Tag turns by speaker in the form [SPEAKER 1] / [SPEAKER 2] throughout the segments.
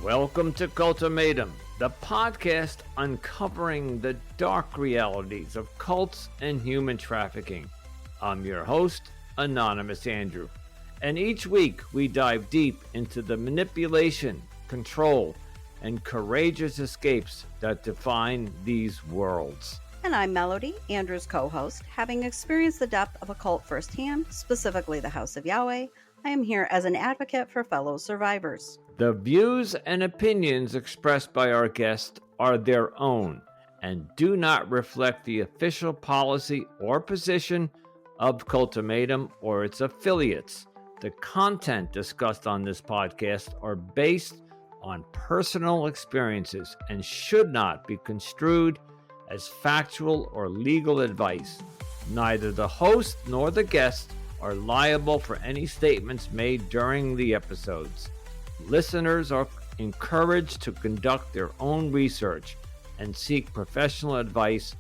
[SPEAKER 1] Welcome to Cultimatum, the podcast uncovering the dark realities of cults and human trafficking. I'm your host, Anonymous Andrew, and each week we dive deep into the manipulation, control, and courageous escapes that define these worlds.
[SPEAKER 2] And I'm Melody, Andrew's co-host. Having experienced the depth of a cult firsthand, specifically the House of Yahweh, I am here as an advocate for fellow survivors.
[SPEAKER 1] The views and opinions expressed by our guests are their own and do not reflect the official policy or position of Cultimatum or its affiliates. The content discussed on this podcast are based on personal experiences and should not be construed as factual or legal advice. Neither the host nor the guest are liable for any statements made during the episodes. Listeners are encouraged to conduct their own research and seek professional advice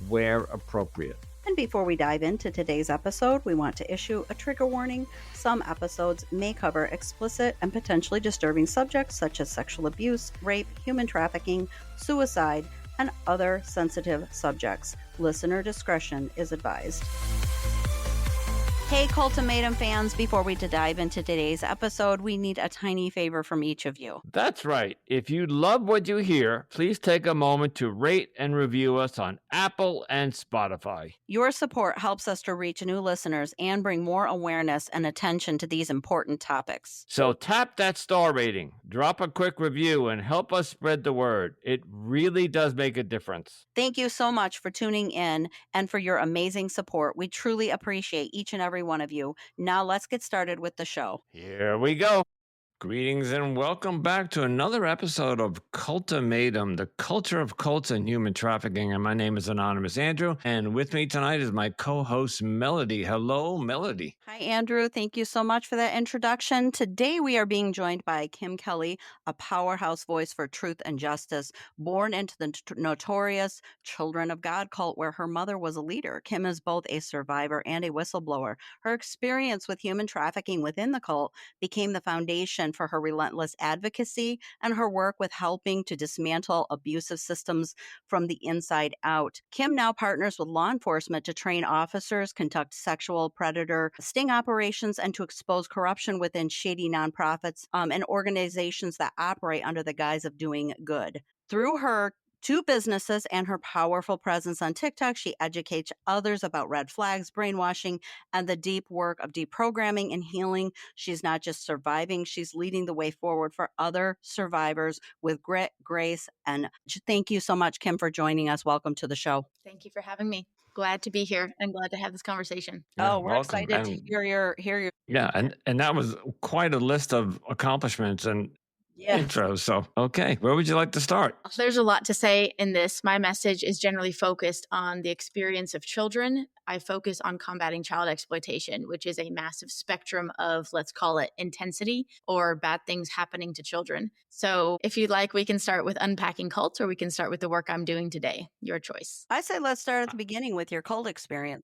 [SPEAKER 1] where appropriate.
[SPEAKER 2] And before we dive into today's episode, we want to issue a trigger warning. Some episodes may cover explicit and potentially disturbing subjects such as sexual abuse, rape, human trafficking, suicide, and other sensitive subjects. Listener discretion is advised. Hey, Cultimatum fans, before we dive into today's episode, we need a tiny favor from each of you.
[SPEAKER 1] That's right. If you love what you hear, please take a moment to rate and review us on Apple and Spotify.
[SPEAKER 2] Your support helps us to reach new listeners and bring more awareness and attention to these important topics.
[SPEAKER 1] So tap that star rating, drop a quick review, and help us spread the word. It really does make a difference.
[SPEAKER 2] Thank you so much for tuning in and for your amazing support. We truly appreciate each and every one of you. Now let's get started with the show.
[SPEAKER 1] Here we go. Greetings and welcome back to another episode of Cultimatum, the culture of cults and human trafficking. And my name is Anonymous Andrew. And with me tonight is my co-host, Melody. Hello, Melody.
[SPEAKER 2] Hi, Andrew. Thank you so much for that introduction. Today, we are being joined by Kelley, a powerhouse voice for truth and justice, born into the notorious Children of God cult where her mother was a leader. Kim is both a survivor and a whistleblower. Her experience with human trafficking within the cult became the foundation for her relentless advocacy and her work with helping to dismantle abusive systems from the inside out. Kim now partners with law enforcement to train officers, conduct sexual predator sting operations, and to expose corruption within shady nonprofits and organizations that operate under the guise of doing good. Through her two businesses and her powerful presence on TikTok, she educates others about red flags, brainwashing, and the deep work of deprogramming and healing. She's not just surviving, she's leading the way forward for other survivors with grit, grace, and thank you so much, Kim, for joining us. Welcome to the show.
[SPEAKER 3] Thank you for having me. Glad to be here and glad to have this conversation.
[SPEAKER 1] Yeah,
[SPEAKER 2] we're
[SPEAKER 1] welcome.
[SPEAKER 2] excited to hear your
[SPEAKER 1] Yeah, and that was quite a list of accomplishments and intro. So, okay, where would you like to start?
[SPEAKER 3] There's a lot to say in this. My message is generally focused on the experience of children. I focus on combating child exploitation, which is a massive spectrum of, let's call it, intensity or bad things happening to children. So if you'd like, we can start with unpacking cults or we can start with the work I'm doing today. Your choice.
[SPEAKER 2] I say let's start at the beginning with your cult experience.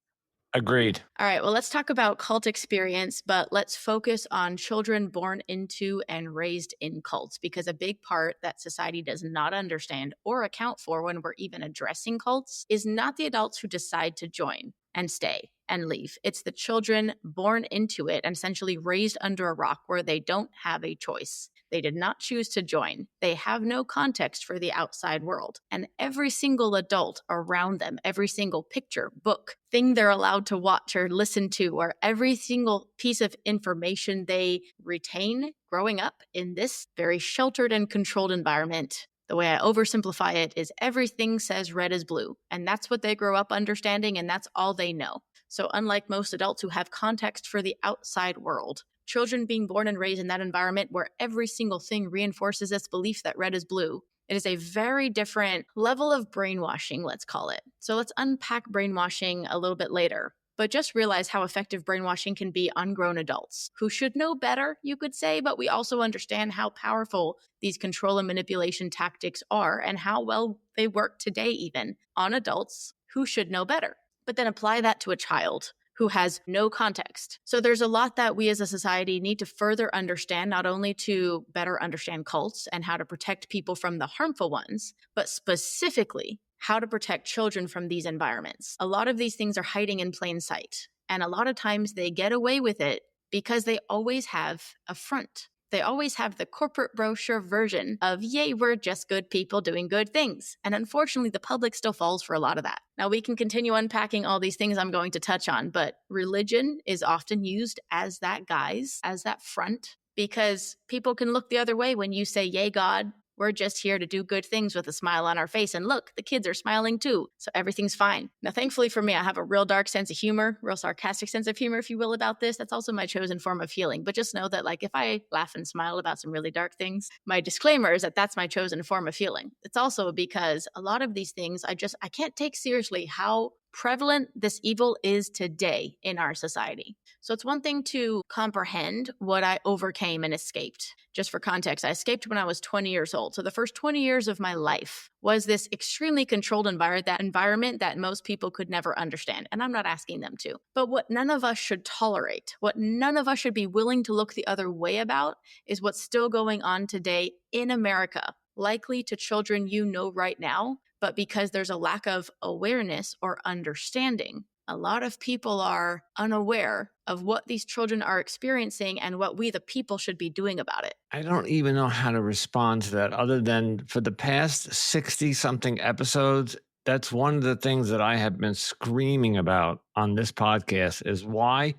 [SPEAKER 1] Agreed.
[SPEAKER 3] All right, well, let's talk about cult experience, but let's focus on children born into and raised in cults, because a big part that society does not understand or account for when we're even addressing cults is not the adults who decide to join and stay and leave. It's the children born into it and essentially raised under a rock where they don't have a choice. They did not choose to join. They have no context for the outside world. And every single adult around them, every single picture, book, thing they're allowed to watch or listen to, or every single piece of information they retain growing up in this very sheltered and controlled environment. The way I oversimplify it is everything says red is blue. And that's what they grow up understanding, and that's all they know. So unlike most adults who have context for the outside world, children being born and raised in that environment where every single thing reinforces this belief that red is blue, it is a very different level of brainwashing, let's call it. So let's unpack brainwashing a little bit later. But just realize how effective brainwashing can be on grown adults who should know better, you could say, but we also understand how powerful these control and manipulation tactics are and how well they work today even on adults who should know better. But then apply that to a child who has no context. So there's a lot that we as a society need to further understand, not only to better understand cults and how to protect people from the harmful ones, but specifically how to protect children from these environments. A lot of these things are hiding in plain sight. And a lot of times they get away with it because they always have a front. They always have the corporate brochure version of, yay, we're just good people doing good things. And unfortunately, the public still falls for a lot of that. Now, we can continue unpacking all these things I'm going to touch on, but religion is often used as that guise, as that front, because people can look the other way when you say, yay, God, we're just here to do good things with a smile on our face. And look, the kids are smiling too. So everything's fine. Now, thankfully for me, I have a real dark sense of humor, real sarcastic sense of humor, if you will, about this. That's also my chosen form of healing. But just know that, like, if I laugh and smile about some really dark things, my disclaimer is that that's my chosen form of healing. It's also because a lot of these things, I can't take seriously how prevalent this evil is today in our society. So it's one thing to comprehend what I overcame and escaped. Just for context, I escaped when I was 20 years old. So the first 20 years of my life was this extremely controlled environment that most people could never understand. And I'm not asking them to. But what none of us should tolerate, what none of us should be willing to look the other way about, is what's still going on today in America, likely to children you know right now. But because there's a lack of awareness or understanding, a lot of people are unaware of what these children are experiencing and what we, the people, should be doing about it.
[SPEAKER 1] I don't even know how to respond to that other than for the past 60 something episodes. That's one of the things that I have been screaming about on this podcast is why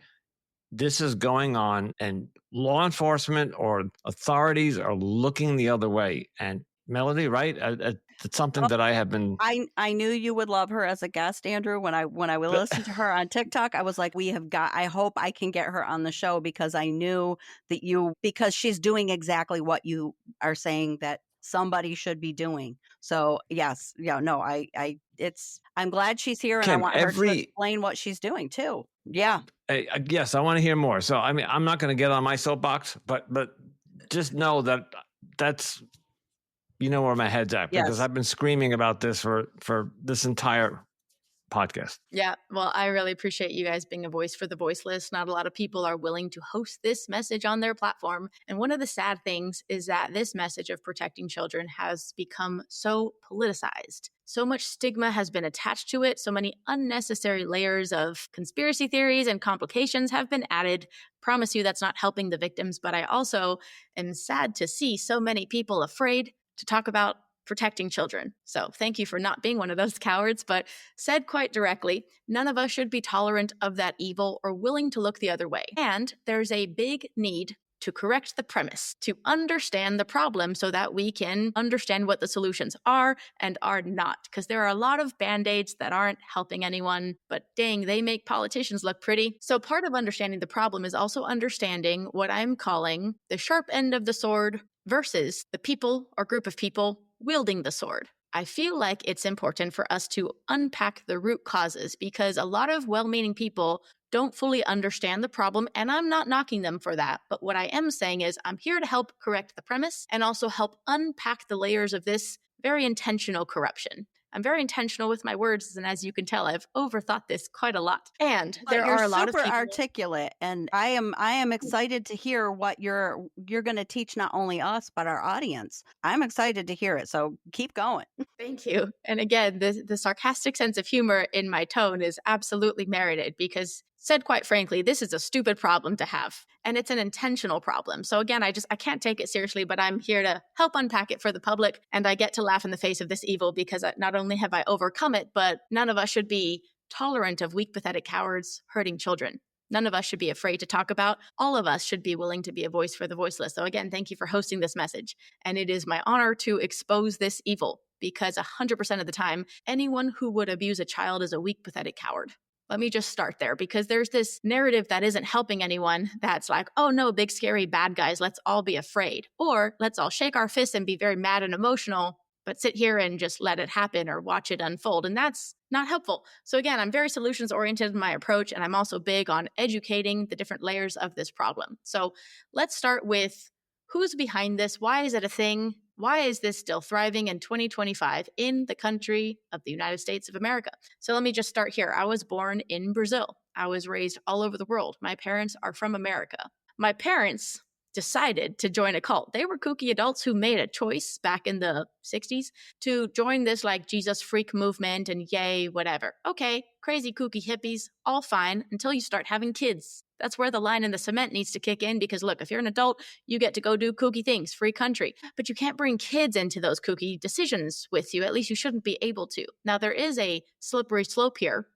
[SPEAKER 1] this is going on and law enforcement or authorities are looking the other way. And Melody, right? It's something that I have been.
[SPEAKER 2] I knew you would love her as a guest, Andrew. When I would listen to her on TikTok, I was like, I hope I can get her on the show because I knew that because she's doing exactly what you are saying that somebody should be doing. So yes, yeah, no, I'm glad she's here and
[SPEAKER 1] Kim,
[SPEAKER 2] I want her to explain what she's doing too. Yeah.
[SPEAKER 1] Yes, I want to hear more. So, I mean, I'm not going to get on my soapbox, but just know that that's, you know, where my head's at because I've been screaming about this for this entire podcast.
[SPEAKER 3] Yeah, well, I really appreciate you guys being a voice for the voiceless. Not a lot of people are willing to host this message on their platform. And one of the sad things is that this message of protecting children has become so politicized. So much stigma has been attached to it. So many unnecessary layers of conspiracy theories and complications have been added. Promise you that's not helping the victims. But I also am sad to see so many people afraid to talk about protecting children. So thank you for not being one of those cowards, but said quite directly, none of us should be tolerant of that evil or willing to look the other way. And there's a big need to correct the premise, to understand the problem so that we can understand what the solutions are and are not. Because there are a lot of band-aids that aren't helping anyone, but dang, they make politicians look pretty. So part of understanding the problem is also understanding what I'm calling the sharp end of the sword versus the people or group of people wielding the sword. I feel like it's important for us to unpack the root causes because a lot of well-meaning people don't fully understand the problem, and I'm not knocking them for that. But what I am saying is I'm here to help correct the premise and also help unpack the layers of this very intentional corruption. I'm very intentional with my words, and as you can tell, I've overthought this quite a lot. And there are a lot of people
[SPEAKER 2] articulate, and I am excited to hear what you're going to teach not only us but our audience. I'm excited to hear it, so keep going.
[SPEAKER 3] Thank you. And again, the sarcastic sense of humor in my tone is absolutely merited because, said quite frankly, this is a stupid problem to have, and it's an intentional problem. So again, I can't take it seriously, but I'm here to help unpack it for the public, and I get to laugh in the face of this evil because not only have I overcome it, but none of us should be tolerant of weak, pathetic cowards hurting children. None of us should be afraid to talk about. All of us should be willing to be a voice for the voiceless. So again, thank you for hosting this message. And it is my honor to expose this evil because 100% of the time, anyone who would abuse a child is a weak, pathetic coward. Let me just start there because there's this narrative that isn't helping anyone that's like, oh no, big, scary bad guys, let's all be afraid. Or let's all shake our fists and be very mad and emotional, but sit here and just let it happen or watch it unfold. And that's not helpful. So again, I'm very solutions oriented in my approach, and I'm also big on educating the different layers of this problem. So let's start with who's behind this? Why is it a thing? Why is this still thriving in 2025 in the country of the United States of America? So let me just start here. I was born in Brazil. I was raised all over the world. My parents are from America. My parents decided to join a cult. They were kooky adults who made a choice back in the 60s to join this like Jesus freak movement and yay, whatever. Okay, crazy kooky hippies, all fine until you start having kids. That's where the line in the cement needs to kick in because look, if you're an adult, you get to go do kooky things, free country. But you can't bring kids into those kooky decisions with you. At least you shouldn't be able to. Now, there is a slippery slope here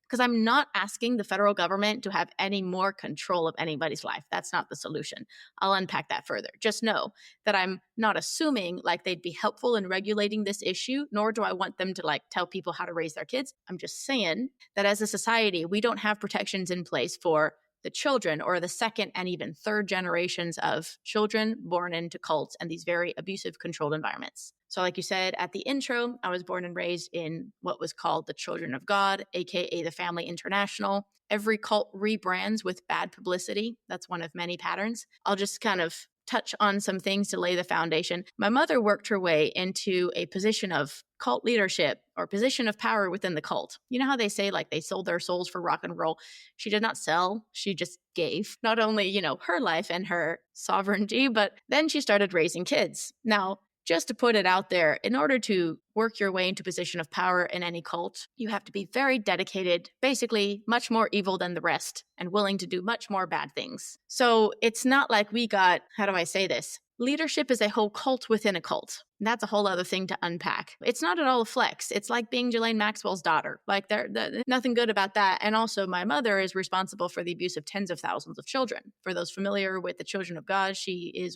[SPEAKER 3] because I'm not asking the federal government to have any more control of anybody's life. That's not the solution. I'll unpack that further. Just know that I'm not assuming like they'd be helpful in regulating this issue, nor do I want them to like tell people how to raise their kids. I'm just saying that as a society, we don't have protections in place for the children or the second and even third generations of children born into cults and these very abusive, controlled environments. So like you said at the intro, I was born and raised in what was called the Children of God, aka the Family International. Every cult rebrands with bad publicity. That's one of many patterns. I'll just kind of touch on some things to lay the foundation. My mother worked her way into a position of cult leadership or position of power within the cult. You know how they say like they sold their souls for rock and roll? She did not sell, she just gave not only, her life and her sovereignty, but then she started raising kids. Now, just to put it out there, in order to work your way into a position of power in any cult, you have to be very dedicated, basically much more evil than the rest, and willing to do much more bad things. So it's not like we got, how do I say this? Leadership is a whole cult within a cult. And that's a whole other thing to unpack. It's not at all a flex. It's like being Ghislaine Maxwell's daughter. Like, there's nothing good about that. And also, my mother is responsible for the abuse of tens of thousands of children. For those familiar with the Children of God,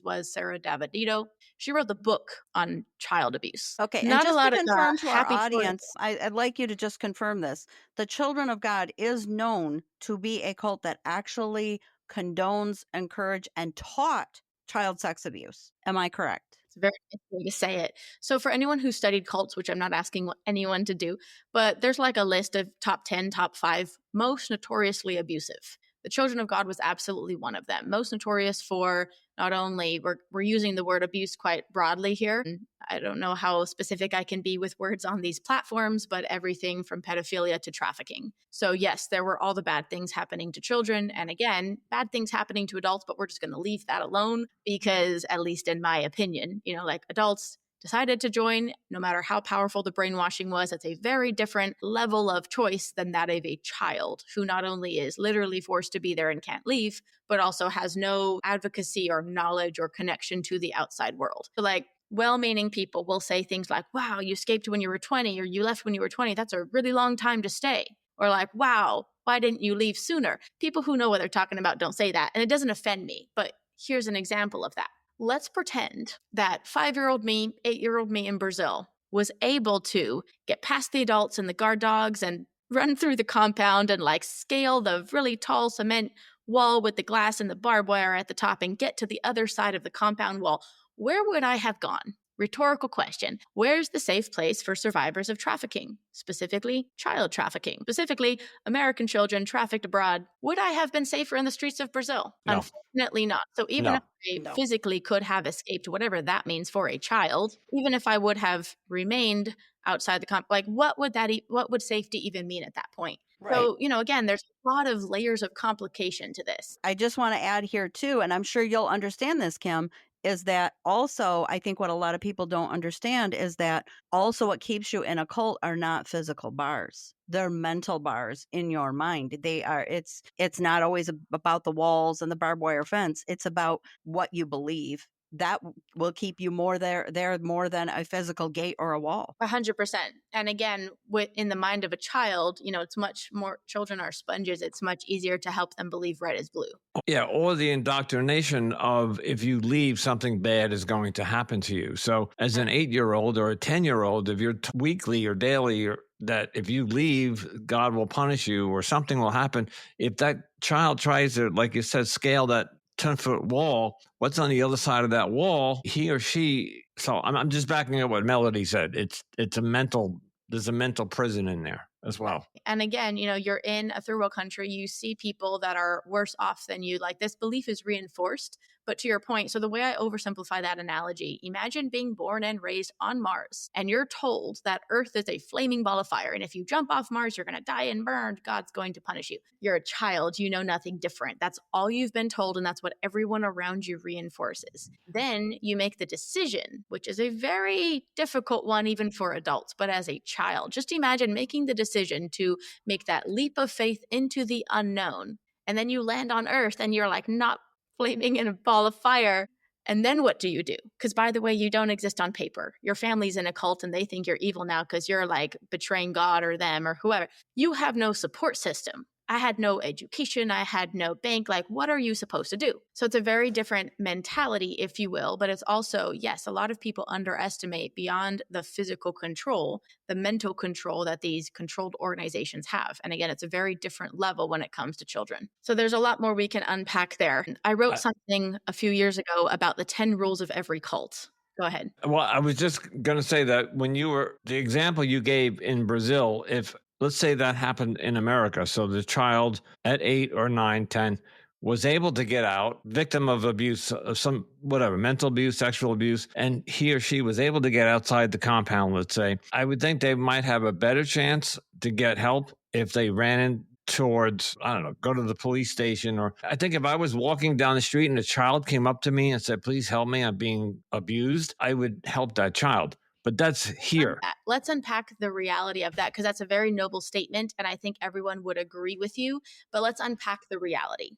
[SPEAKER 3] was Sarah Davidito. She wrote the book on child abuse.
[SPEAKER 2] Okay, and
[SPEAKER 3] Not a
[SPEAKER 2] just
[SPEAKER 3] lot
[SPEAKER 2] to
[SPEAKER 3] of
[SPEAKER 2] confirm to our
[SPEAKER 3] happy stories.
[SPEAKER 2] audience, I'd like you to just confirm this. The Children of God is known to be a cult that actually condones, encouraged, and taught child sex abuse. Am I correct?
[SPEAKER 3] It's a very nice way to say it. So for anyone who studied cults, which I'm not asking anyone to do, but there's like a list of top 10, top 5 most notoriously abusive. The Children of God was absolutely one of them. Most notorious for not only, we're using the word abuse quite broadly here. I don't know how specific I can be with words on these platforms, but everything from pedophilia to trafficking. So yes, there were all the bad things happening to children. And again, bad things happening to adults, but we're just going to leave that alone because, at least in my opinion, like adults decided to join, no matter how powerful the brainwashing was. It's a very different level of choice than that of a child who not only is literally forced to be there and can't leave, but also has no advocacy or knowledge or connection to the outside world. So like, well-meaning people will say things like, wow, you escaped when you were 20 or you left when you were 20. That's a really long time to stay. Or like, wow, why didn't you leave sooner? People who know what they're talking about don't say that. And it doesn't offend me, but here's an example of that. Let's pretend that 5-year-old me, 8-year-old me in Brazil was able to get past the adults and the guard dogs and run through the compound and like scale the really tall cement wall with the glass and the barbed wire at the top and get to the other side of the compound wall. Where would I have gone? Rhetorical question. Where's the safe place for survivors of trafficking? Specifically, child trafficking. Specifically, American children trafficked abroad. Would I have been safer in the streets of Brazil?
[SPEAKER 1] No.
[SPEAKER 3] Unfortunately not. So even
[SPEAKER 1] No.
[SPEAKER 3] if I physically could have escaped, whatever that means for a child, even if I would have remained outside the what would safety even mean at that point?
[SPEAKER 2] Right.
[SPEAKER 3] So, again, there's a lot of layers of complication to this.
[SPEAKER 2] I just want to add here too, and I'm sure you'll understand this, Kim, is that also I think what a lot of people don't understand is that also what keeps you in a cult are not physical bars. They're mental bars in your mind. It's not always about the walls and the barbed wire fence. It's about what you believe. That will keep you more there more than a physical gate or a wall.
[SPEAKER 3] 100%. And again, in the mind of a child, it's much more, children are sponges. It's much easier to help them believe red is blue.
[SPEAKER 1] Yeah, or the indoctrination of if you leave, something bad is going to happen to you. So as an 8-year-old or a 10-year-old, if you're weekly or daily, or that if you leave, God will punish you or something will happen. If that child tries to, like you said, scale that 10-foot wall, what's on the other side of that wall, he or she, so I'm just backing up what Melody said. There's a mental prison in there as well.
[SPEAKER 3] And again, you're in a third world country, you see people that are worse off than you. Like, this belief is reinforced But to your point, so the way I oversimplify that analogy, imagine being born and raised on Mars, and you're told that Earth is a flaming ball of fire. And if you jump off Mars, you're going to die and burned. God's going to punish you. You're a child. You know nothing different. That's all you've been told. And that's what everyone around you reinforces. Then you make the decision, which is a very difficult one, even for adults, but as a child, just imagine making the decision to make that leap of faith into the unknown. And then you land on Earth and you're like not flaming in a ball of fire. And then what do you do? Because by the way, you don't exist on paper. Your family's in a cult and they think you're evil now because you're like betraying God or them or whoever. You have no support system. I had no education. I had no bank. Like, what are you supposed to do? So it's a very different mentality, if you will. But it's also, yes, a lot of people underestimate beyond the physical control, the mental control that these controlled organizations have. And again, it's a very different level when it comes to children. So there's a lot more we can unpack there. I wrote something a few years ago about the 10 rules of every cult. Go ahead.
[SPEAKER 1] Well, I was just going to say that when the example you gave in Brazil, if let's say that happened in America, so the child at 8 or 9, 10 was able to get out, victim of abuse, of some whatever, mental abuse, sexual abuse, and he or she was able to get outside the compound, let's say, I would think they might have a better chance to get help if they ran in towards, I don't know, go to the police station. Or I think if I was walking down the street and a child came up to me and said, please help me, I'm being abused, I would help that child. But that's here.
[SPEAKER 3] Let's unpack the reality of that, because that's a very noble statement. And I think everyone would agree with you. But let's unpack the reality.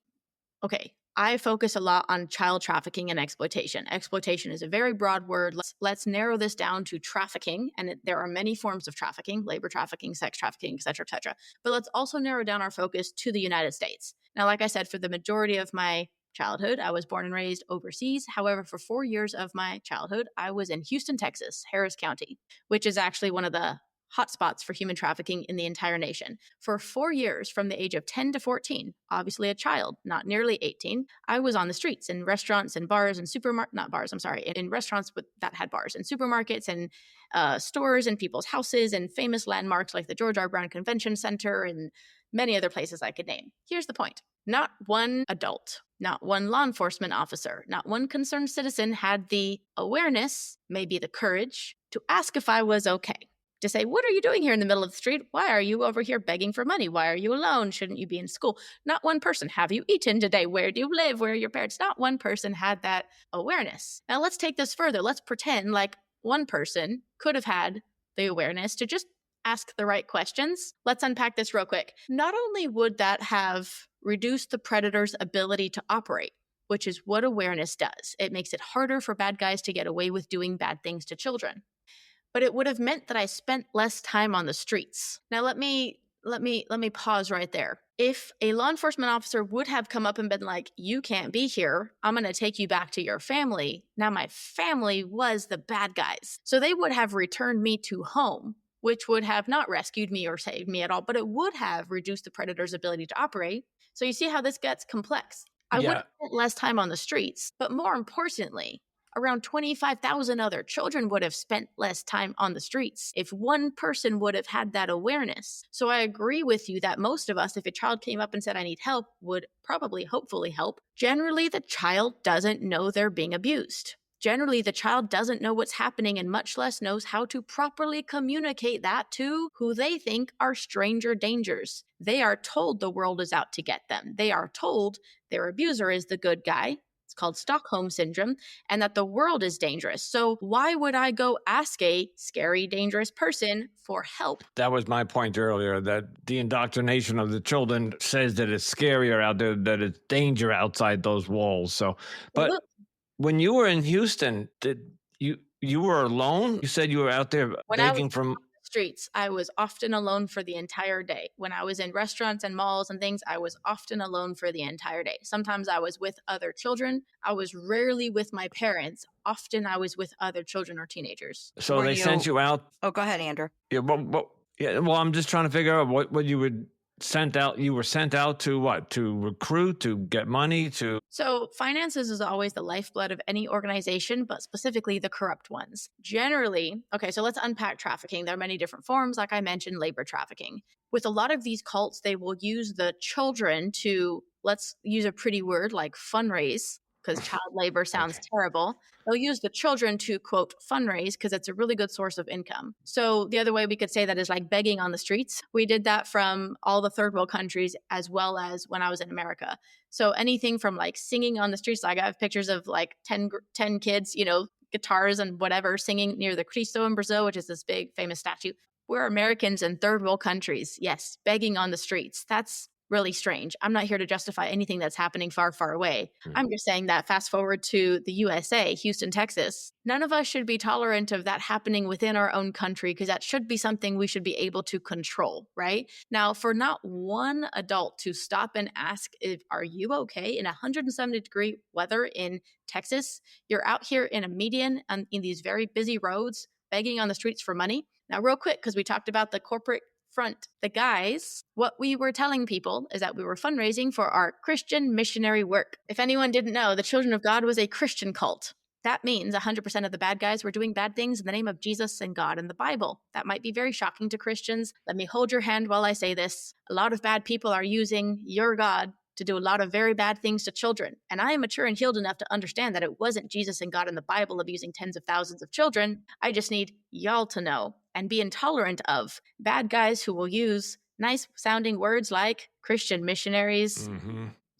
[SPEAKER 3] Okay, I focus a lot on child trafficking and exploitation. Exploitation is a very broad word. Let's narrow this down to trafficking. And there are many forms of trafficking: labor trafficking, sex trafficking, et cetera, et cetera. But let's also narrow down our focus to the United States. Now, like I said, for the majority of my childhood, I was born and raised overseas. However, for 4 years of my childhood, I was in Houston, Texas, Harris County, which is actually one of the hotspots for human trafficking in the entire nation. For 4 years, from the age of 10 to 14, obviously a child, not nearly 18, I was on the streets, in restaurants and bars and in restaurants that had bars, and supermarkets and stores and people's houses and famous landmarks like the George R. Brown Convention Center and many other places I could name. Here's the point. Not one adult, not one law enforcement officer, not one concerned citizen had the awareness, maybe the courage, to ask if I was okay. To say, what are you doing here in the middle of the street? Why are you over here begging for money? Why are you alone? Shouldn't you be in school? Not one person. Have you eaten today? Where do you live? Where are your parents? Not one person had that awareness. Now let's take this further. Let's pretend like one person could have had the awareness to just ask the right questions. Let's unpack this real quick. Not only would that have reduced the predator's ability to operate, which is what awareness does. It makes it harder for bad guys to get away with doing bad things to children. But it would have meant that I spent less time on the streets. Now let me pause right there. If a law enforcement officer would have come up and been like, you can't be here, I'm going to take you back to your family. Now my family was the bad guys. So they would have returned me to home, which would have not rescued me or saved me at all, but it would have reduced the predator's ability to operate. So you see how this gets complex. I would have spent less time on the streets, but more importantly, around 25,000 other children would have spent less time on the streets if one person would have had that awareness. So I agree with you that most of us, if a child came up and said, I need help, would probably, hopefully help. Generally, the child doesn't know they're being abused. Generally, the child doesn't know what's happening and much less knows how to properly communicate that to who they think are stranger dangers. They are told the world is out to get them. They are told their abuser is the good guy. It's called Stockholm Syndrome, and that the world is dangerous. So why would I go ask a scary, dangerous person for help?
[SPEAKER 1] That was my point earlier, that the indoctrination of the children says that it's scarier out there, that it's danger outside those walls. So, but when you were in Houston, did you were alone? You said you were out there begging from
[SPEAKER 3] streets. I was often alone for the entire day. When I was in restaurants and malls and things, I was often alone for the entire day. Sometimes I was with other children. I was rarely with my parents. Often I was with other children or teenagers.
[SPEAKER 1] So they sent you out?
[SPEAKER 2] Oh, go ahead, Andrew.
[SPEAKER 1] Yeah, well, I'm just trying to figure out what you would sent out. You were sent out to what? To recruit, to get money, to...
[SPEAKER 3] So finances is always the lifeblood of any organization, but specifically the corrupt ones. Generally, okay, so let's unpack trafficking. There are many different forms, like I mentioned, labor trafficking. With a lot of these cults, they will use the children to, let's use a pretty word like fundraise, because child labor sounds terrible. They'll use the children to, quote, fundraise because it's a really good source of income. So the other way we could say that is like begging on the streets. We did that from all the third world countries as well as when I was in America. So anything from like singing on the streets, like I have pictures of like 10 kids, guitars and whatever, singing near the Cristo in Brazil, which is this big famous statue. We're Americans in third world countries. Yes, begging on the streets. That's really strange. I'm not here to justify anything that's happening far, far away. I'm just saying that fast forward to the USA, Houston, Texas, none of us should be tolerant of that happening within our own country because that should be something we should be able to control, right? Now, for not one adult to stop and ask, are you okay in 170-degree weather in Texas? You're out here in a median in these very busy roads, begging on the streets for money. Now, real quick, because we talked about the corporate front, the guys, what we were telling people is that we were fundraising for our Christian missionary work. If anyone didn't know, the Children of God was a Christian cult. That means 100% of the bad guys were doing bad things in the name of Jesus and God and the Bible. That might be very shocking to Christians. Let me hold your hand while I say this. A lot of bad people are using your God to do a lot of very bad things to children. And I am mature and healed enough to understand that it wasn't Jesus and God and the Bible abusing tens of thousands of children. I just need y'all to know and be intolerant of bad guys who will use nice sounding words like Christian missionaries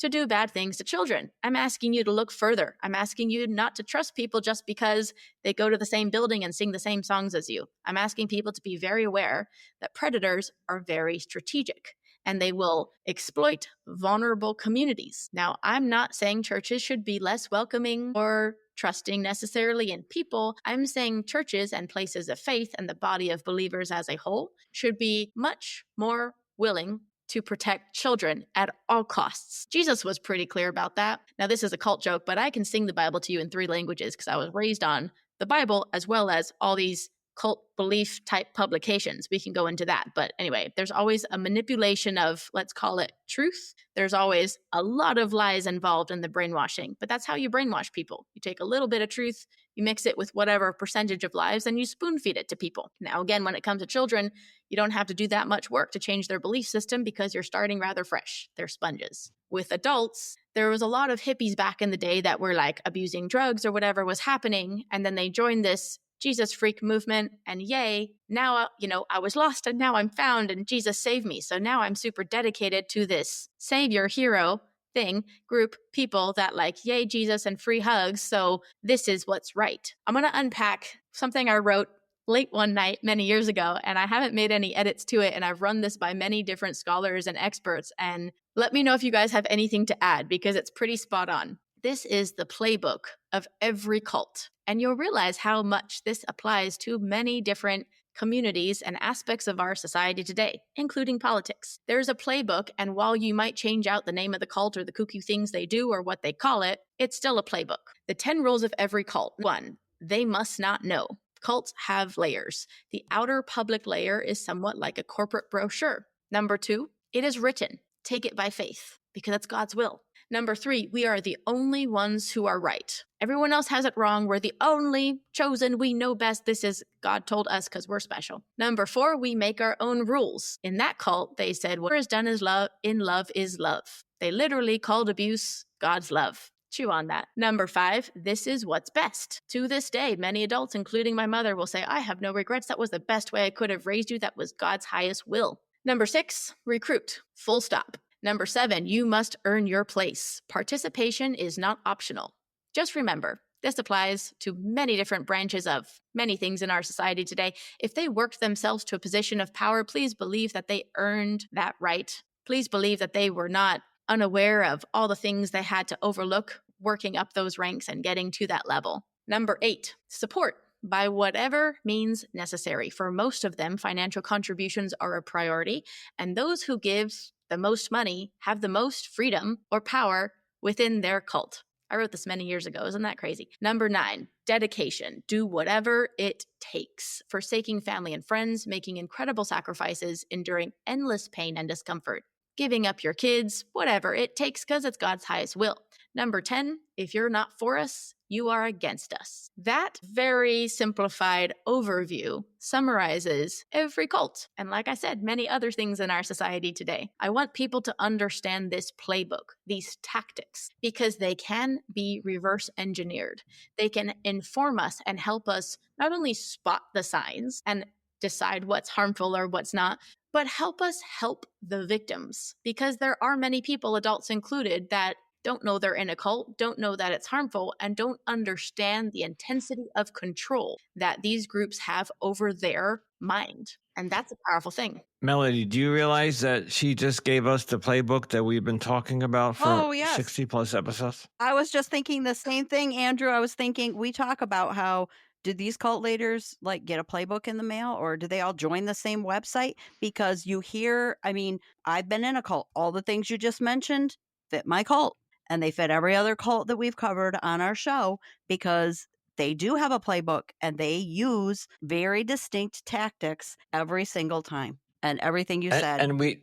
[SPEAKER 3] to do bad things to children. I'm asking you to look further. I'm asking you not to trust people just because they go to the same building and sing the same songs as you. I'm asking people to be very aware that predators are very strategic and they will exploit vulnerable communities. Now, I'm not saying churches should be less welcoming or trusting necessarily in people. I'm saying churches and places of faith and the body of believers as a whole should be much more willing to protect children at all costs. Jesus was pretty clear about that. Now, this is a cult joke, but I can sing the Bible to you in 3 languages because I was raised on the Bible as well as all these cult belief type publications. We can go into that. But anyway, there's always a manipulation of, let's call it truth. There's always a lot of lies involved in the brainwashing, but that's how you brainwash people. You take a little bit of truth, you mix it with whatever percentage of lies, and you spoon feed it to people. Now, again, when it comes to children, you don't have to do that much work to change their belief system because you're starting rather fresh. They're sponges. With adults, there was a lot of hippies back in the day that were like abusing drugs or whatever was happening, and then they joined this Jesus freak movement, and yay, now, I was lost and now I'm found and Jesus saved me. So now I'm super dedicated to this savior hero thing, group, people that like, yay, Jesus and free hugs. So this is what's right. I'm going to unpack something I wrote late one night many years ago, and I haven't made any edits to it. And I've run this by many different scholars and experts. And let me know if you guys have anything to add because it's pretty spot on. This is the playbook of every cult. And you'll realize how much this applies to many different communities and aspects of our society today, including politics. There's a playbook, and while you might change out the name of the cult or the kooky things they do or what they call it, it's still a playbook. The 10 rules of every cult. 1, they must not know. Cults have layers. The outer public layer is somewhat like a corporate brochure. Number 2, it is written. Take it by faith because it's God's will. Number 3, we are the only ones who are right. Everyone else has it wrong. We're the only chosen. We know best. This is God told us because we're special. Number 4, we make our own rules. In that cult, they said, what is done is love, in love is love. They literally called abuse God's love. Chew on that. Number 5, this is what's best. To this day, many adults, including my mother, will say, I have no regrets. That was the best way I could have raised you. That was God's highest will. Number 6, recruit. Full stop. Number 7, you must earn your place. Participation is not optional. Just remember, this applies to many different branches of many things in our society today. If they worked themselves to a position of power, please believe that they earned that right. Please believe that they were not unaware of all the things they had to overlook working up those ranks and getting to that level. Number 8, support by whatever means necessary. For most of them, financial contributions are a priority, and those who give the most money have the most freedom or power within their cult. I wrote this many years ago. Isn't that crazy? Number 9, dedication. Do whatever it takes. Forsaking family and friends, making incredible sacrifices, enduring endless pain and discomfort. Giving up your kids, whatever it takes because it's God's highest will. Number 10, if you're not for us, you are against us. That very simplified overview summarizes every cult. And like I said, many other things in our society today. I want people to understand this playbook, these tactics, because they can be reverse engineered. They can inform us and help us not only spot the signs and decide what's harmful or what's not, but help us help the victims. Because there are many people, adults included, that don't know they're in a cult, don't know that it's harmful, and don't understand the intensity of control that these groups have over their mind. And that's a powerful thing.
[SPEAKER 1] Melody, do you realize that she just gave us the playbook that we've been talking about for
[SPEAKER 2] Oh, yes.
[SPEAKER 1] 60 plus episodes?
[SPEAKER 2] I was just thinking the same thing, Andrew. I was thinking we talk about how did these cult leaders like get a playbook in the mail, or do they all join the same website? Because you hear, I mean, I've been in a cult. All the things you just mentioned fit my cult, and they fit every other cult that we've covered on our show because they do have a playbook and they use very distinct tactics every single time. And everything you said
[SPEAKER 1] And we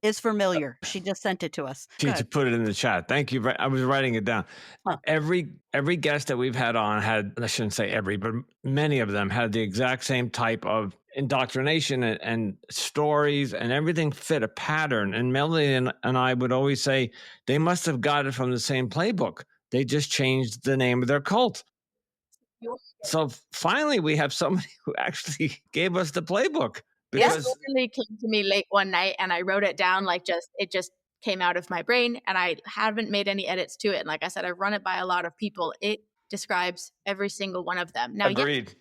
[SPEAKER 2] is familiar. She just sent it to us.
[SPEAKER 1] need to
[SPEAKER 2] Good.
[SPEAKER 1] put it in the chat. Thank you. I was writing it down.
[SPEAKER 2] Huh.
[SPEAKER 1] Every guest that we've had on had, I shouldn't say every, but many of them had the exact same type of indoctrination and stories, and everything fit a pattern. And Melody and I would always say they must have got it from the same playbook. They just changed the name of their cult. So finally, we have somebody who actually gave us the playbook.
[SPEAKER 3] This literally came to me late one night and I wrote it down, it just came out of my brain, and I haven't made any edits to it. And like I said, I've run it by a lot of people. It describes every single one of them. Now,
[SPEAKER 1] agreed.
[SPEAKER 3] Yes,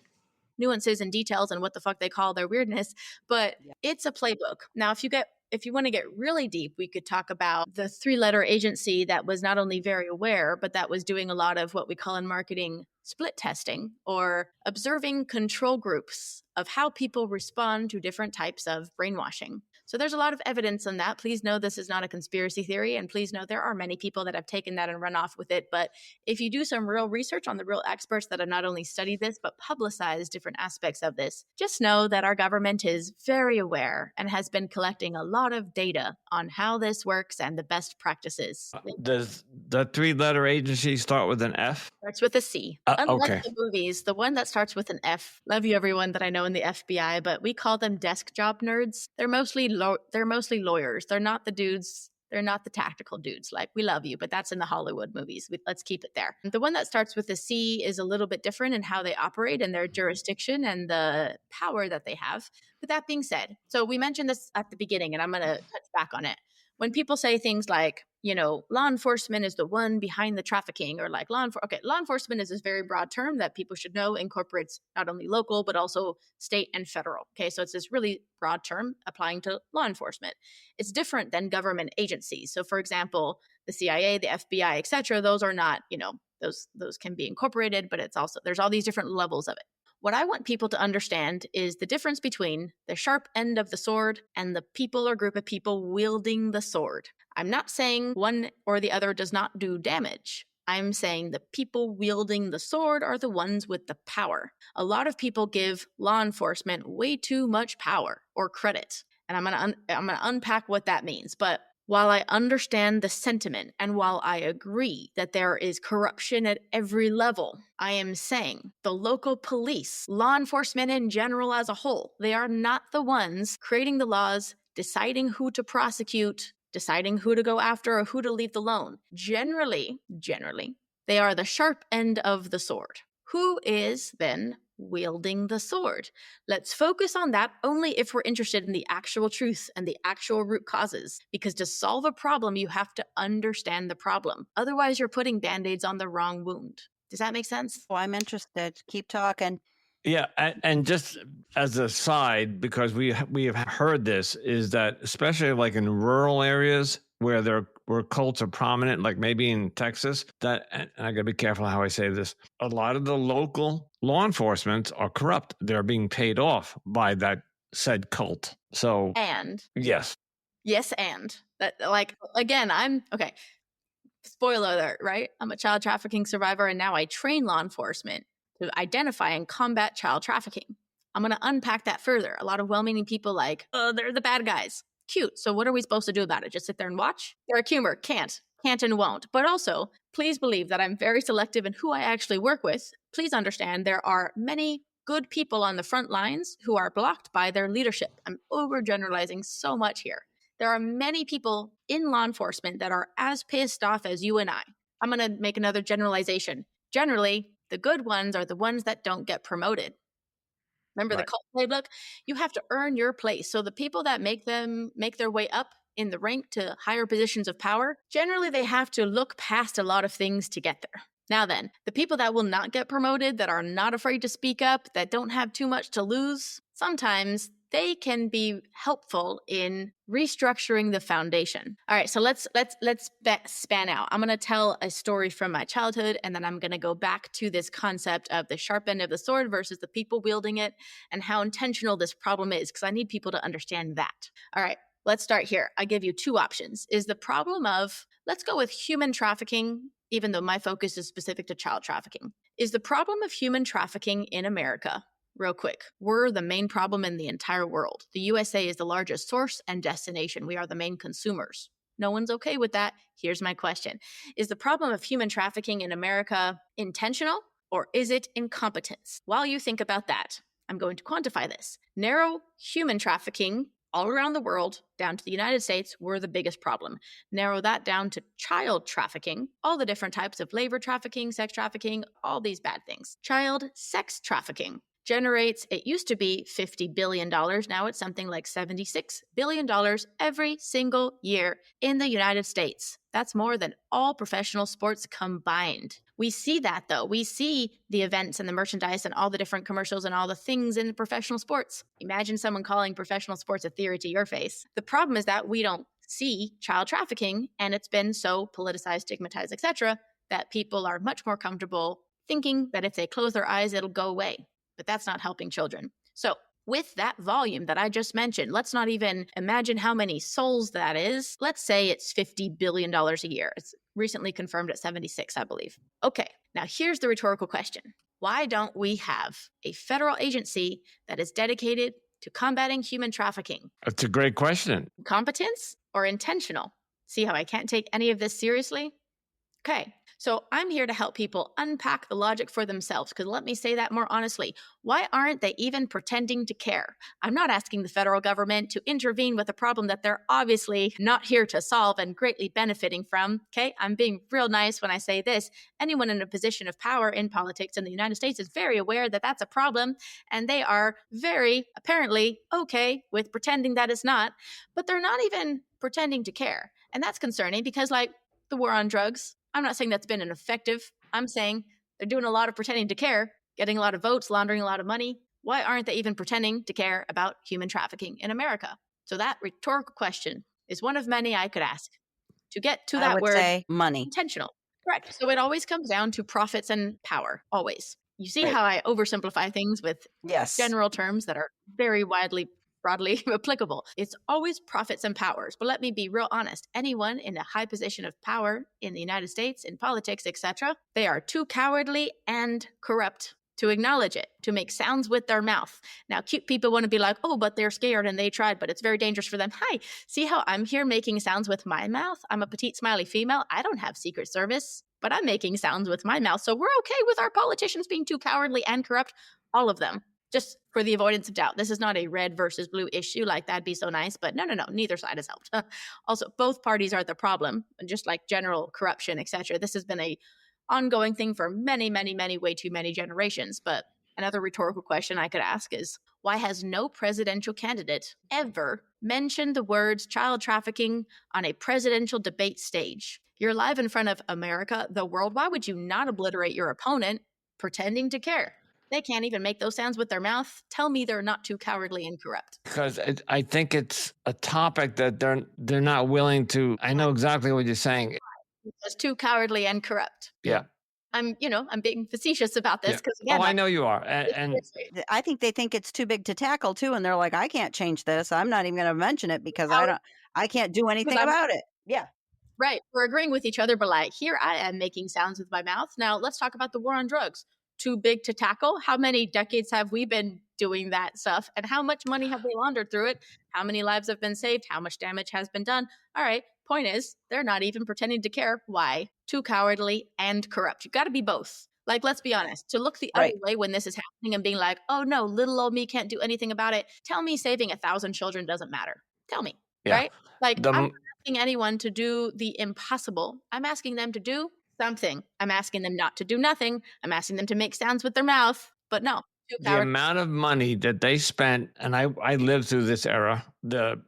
[SPEAKER 3] nuances and details and what the fuck they call their weirdness, but it's a playbook. Now, if you want to get really deep, we could talk about the 3-letter agency that was not only very aware, but that was doing a lot of what we call in marketing split testing, or observing control groups of how people respond to different types of brainwashing. So there's a lot of evidence on that. Please know this is not a conspiracy theory, and please know there are many people that have taken that and run off with it. But if you do some real research on the real experts that have not only studied this, but publicized different aspects of this, just know that our government is very aware and has been collecting a lot of data on how this works and the best practices.
[SPEAKER 1] Does the 3-letter agency start with an F?
[SPEAKER 3] Starts with a C. Unlike the movies, the one that starts with an F, love you everyone that I know in the FBI, but we call them desk job nerds. They're mostly lawyers. They're not the dudes. They're not the tactical dudes. Like, we love you, but that's in the Hollywood movies. Let's keep it there. The one that starts with a C is a little bit different in how they operate and their jurisdiction and the power that they have. But that being said, so we mentioned this at the beginning, and I'm going to touch back on it. When people say things like, law enforcement is the one behind the trafficking, or like law enforcement is this very broad term that people should know incorporates not only local, but also state and federal. Okay, so it's this really broad term applying to law enforcement. It's different than government agencies. So for example, the CIA, the FBI, etc., those are not, those can be incorporated, but there's all these different levels of it. What I want people to understand is the difference between the sharp end of the sword and the people or group of people wielding the sword. I'm not saying one or the other does not do damage. I'm saying the people wielding the sword are the ones with the power. A lot of people give law enforcement way too much power or credit. And I'm gonna unpack what that means. But while I understand the sentiment, and while I agree that there is corruption at every level, I am saying the local police, law enforcement in general as a whole, they are not the ones creating the laws, deciding who to prosecute, deciding who to go after or who to leave alone. Generally, they are the sharp end of the sword. Who is then wielding the sword? Let's focus on that only if we're interested in the actual truth and the actual root causes, because to solve a problem, you have to understand the problem. Otherwise, you're putting band-aids on the wrong wound. Does that make sense?
[SPEAKER 2] Well, I'm interested. Keep talking.
[SPEAKER 1] Yeah, and just as a side, because we have heard this, is that especially like in rural areas where cults are prominent, like maybe in Texas, and I gotta be careful how I say this, a lot of the local law enforcement are corrupt. They're being paid off by that said cult. So yes,
[SPEAKER 3] and that, like, again, okay. Spoiler alert, right? I'm a child trafficking survivor, and now I train law enforcement to identify and combat child trafficking. I'm going to unpack that further. A lot of well-meaning people like, oh, they're the bad guys. Cute. So what are we supposed to do about it? Just sit there and watch? Derek Humor, can't. can't and won't. But also, please believe that I'm very selective in who I actually work with. Please understand there are many good people on the front lines who are blocked by their leadership. I'm overgeneralizing so much here. There are many people in law enforcement that are as pissed off as you and I. I'm going to make another generalization. Generally, the good ones are the ones that don't get promoted. Remember the cult playbook? You have to earn your place. So the people that make their way up in the rank to higher positions of power, generally they have to look past a lot of things to get there. Now then, the people that will not get promoted, that are not afraid to speak up, that don't have too much to lose, sometimes they can be helpful in restructuring the foundation. All right, so let's span out. I'm going to tell a story from my childhood, and then I'm going to go back to this concept of the sharp end of the sword versus the people wielding it, and how intentional this problem is, because I need people to understand that. All right, let's start here. I give you two options. Is the problem of, let's go with human trafficking, even though my focus is specific to child trafficking. Is the problem of human trafficking in America, real quick, we're the main problem in the entire world. The USA is the largest source and destination. We are the main consumers. No one's okay with that. Here's my question. Is the problem of human trafficking in America intentional, or is it incompetence? While you think about that, I'm going to quantify this. Narrow human trafficking all around the world, down to the United States, we're the biggest problem. Narrow that down to child trafficking, all the different types of labor trafficking, sex trafficking, all these bad things. Child sex trafficking generates, it used to be $50 billion. Now it's something like $76 billion every single year in the United States. That's more than all professional sports combined. We see that though. We see the events and the merchandise and all the different commercials and all the things in professional sports. Imagine someone calling professional sports a theory to your face. The problem is that we don't see child trafficking, and it's been so politicized, stigmatized, etc., that people are much more comfortable thinking that if they close their eyes, it'll go away. But that's not helping children. So with that volume that I just mentioned, let's not even imagine how many souls that is. Let's say it's $50 billion a year. It's recently confirmed at 76, I believe. Okay, now here's the rhetorical question. Why don't we have a federal agency that is dedicated to combating human trafficking?
[SPEAKER 1] That's a great question.
[SPEAKER 3] Competence or intentional? See how I can't take any of this seriously? Okay. So I'm here to help people unpack the logic for themselves, because let me say that more honestly. Why aren't they even pretending to care? I'm not asking the federal government to intervene with a problem that they're obviously not here to solve and greatly benefiting from. Okay, I'm being real nice when I say this. Anyone in a position of power in politics in the United States is very aware that that's a problem, and they are very apparently okay with pretending that it's not, but they're not even pretending to care. And that's concerning because, like, the war on drugs, I'm not saying that's been ineffective. I'm saying they're doing a lot of pretending to care, getting a lot of votes, laundering a lot of money. Why aren't they even pretending to care about human trafficking in America? So that rhetorical question is one of many I could ask. To get to that word,
[SPEAKER 2] say money.
[SPEAKER 3] intentional. Correct. So it always comes down to profits and power, always. You see how I oversimplify things with general terms that are very broadly applicable. It's always profits and powers. But let me be real honest. Anyone in a high position of power in the United States, in politics, etc., they are too cowardly and corrupt to acknowledge it, to make sounds with their mouth. Now, cute people want to be like, oh, but they're scared and they tried, but it's very dangerous for them. Hi, see how I'm here making sounds with my mouth? I'm a petite, smiley female. I don't have Secret Service, but I'm making sounds with my mouth. So we're okay with our politicians being too cowardly and corrupt, all of them. Just for the avoidance of doubt, this is not a red versus blue issue. Like, that'd be so nice. But no, neither side has helped. Also, both parties are the problem, just like general corruption, etc. This has been a ongoing thing for many, way too many generations. But another rhetorical question I could ask is, why has no presidential candidate ever mentioned the words child trafficking on a presidential debate stage? You're live in front of America, the world. Why would you not obliterate your opponent pretending to care? They can't even make those sounds with their mouth. Tell me they're not too cowardly and corrupt.
[SPEAKER 1] Because I think it's a topic that they're not willing to. I know exactly what you're saying.
[SPEAKER 3] It's too cowardly and corrupt.
[SPEAKER 1] Yeah.
[SPEAKER 3] I'm being facetious about this because again,
[SPEAKER 1] I know you are, and
[SPEAKER 2] I think they think it's too big to tackle too, and they're like, I can't change this. I'm not even going to mention it because I can't do anything about it. Yeah.
[SPEAKER 3] Right. We're agreeing with each other, but like, here I am making sounds with my mouth. Now let's talk about the war on drugs. Too big to tackle? How many decades have we been doing that stuff? And how much money have they laundered through it? How many lives have been saved? How much damage has been done? All right, Point is, they're not even pretending to care. Why? Too cowardly and corrupt. You've got to be both. Like, let's be honest, to look the other way when this is happening and being like, oh no, little old me can't do anything about it. Tell me saving 1,000 children doesn't matter. Tell me, right? Like, I'm not asking anyone to do the impossible. I'm asking them to do something. I'm asking them not to do nothing. I'm asking them to make sounds with their mouth, but no.
[SPEAKER 1] The amount of money that they spent, and I lived through this era, the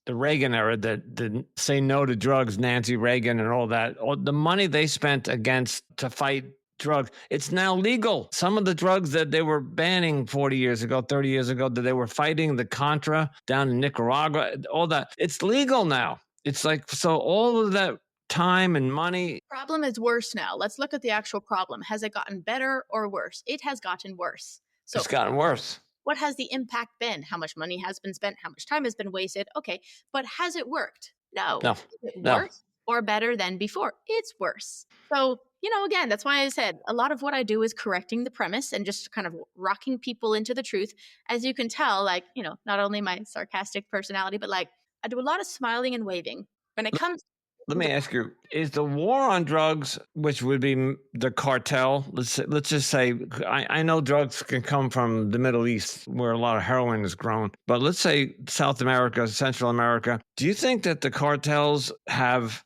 [SPEAKER 1] Reagan era, the say no to drugs, Nancy Reagan and all that, the money they spent to fight drugs, it's now legal. Some of the drugs that they were banning 40 years ago, 30 years ago, that they were fighting, the Contra down in Nicaragua, all that, it's legal now. It's like, so all of that time and money.
[SPEAKER 3] Problem is worse now. Let's look at the actual problem. Has it gotten better or worse? It has gotten worse. So
[SPEAKER 1] it's gotten worse.
[SPEAKER 3] What has the impact been? How much money has been spent? How much time has been wasted? Okay, but has it worked? No. Is it worse or better than before? It's worse. So, again, that's why I said a lot of what I do is correcting the premise and just kind of rocking people into the truth. As you can tell, like, not only my sarcastic personality, but like I do a lot of smiling and waving when it comes.
[SPEAKER 1] Let me ask you, is the war on drugs, which would be the cartel, let's just say, I know drugs can come from the Middle East where a lot of heroin is grown, but let's say South America, Central America, do you think that the cartels have,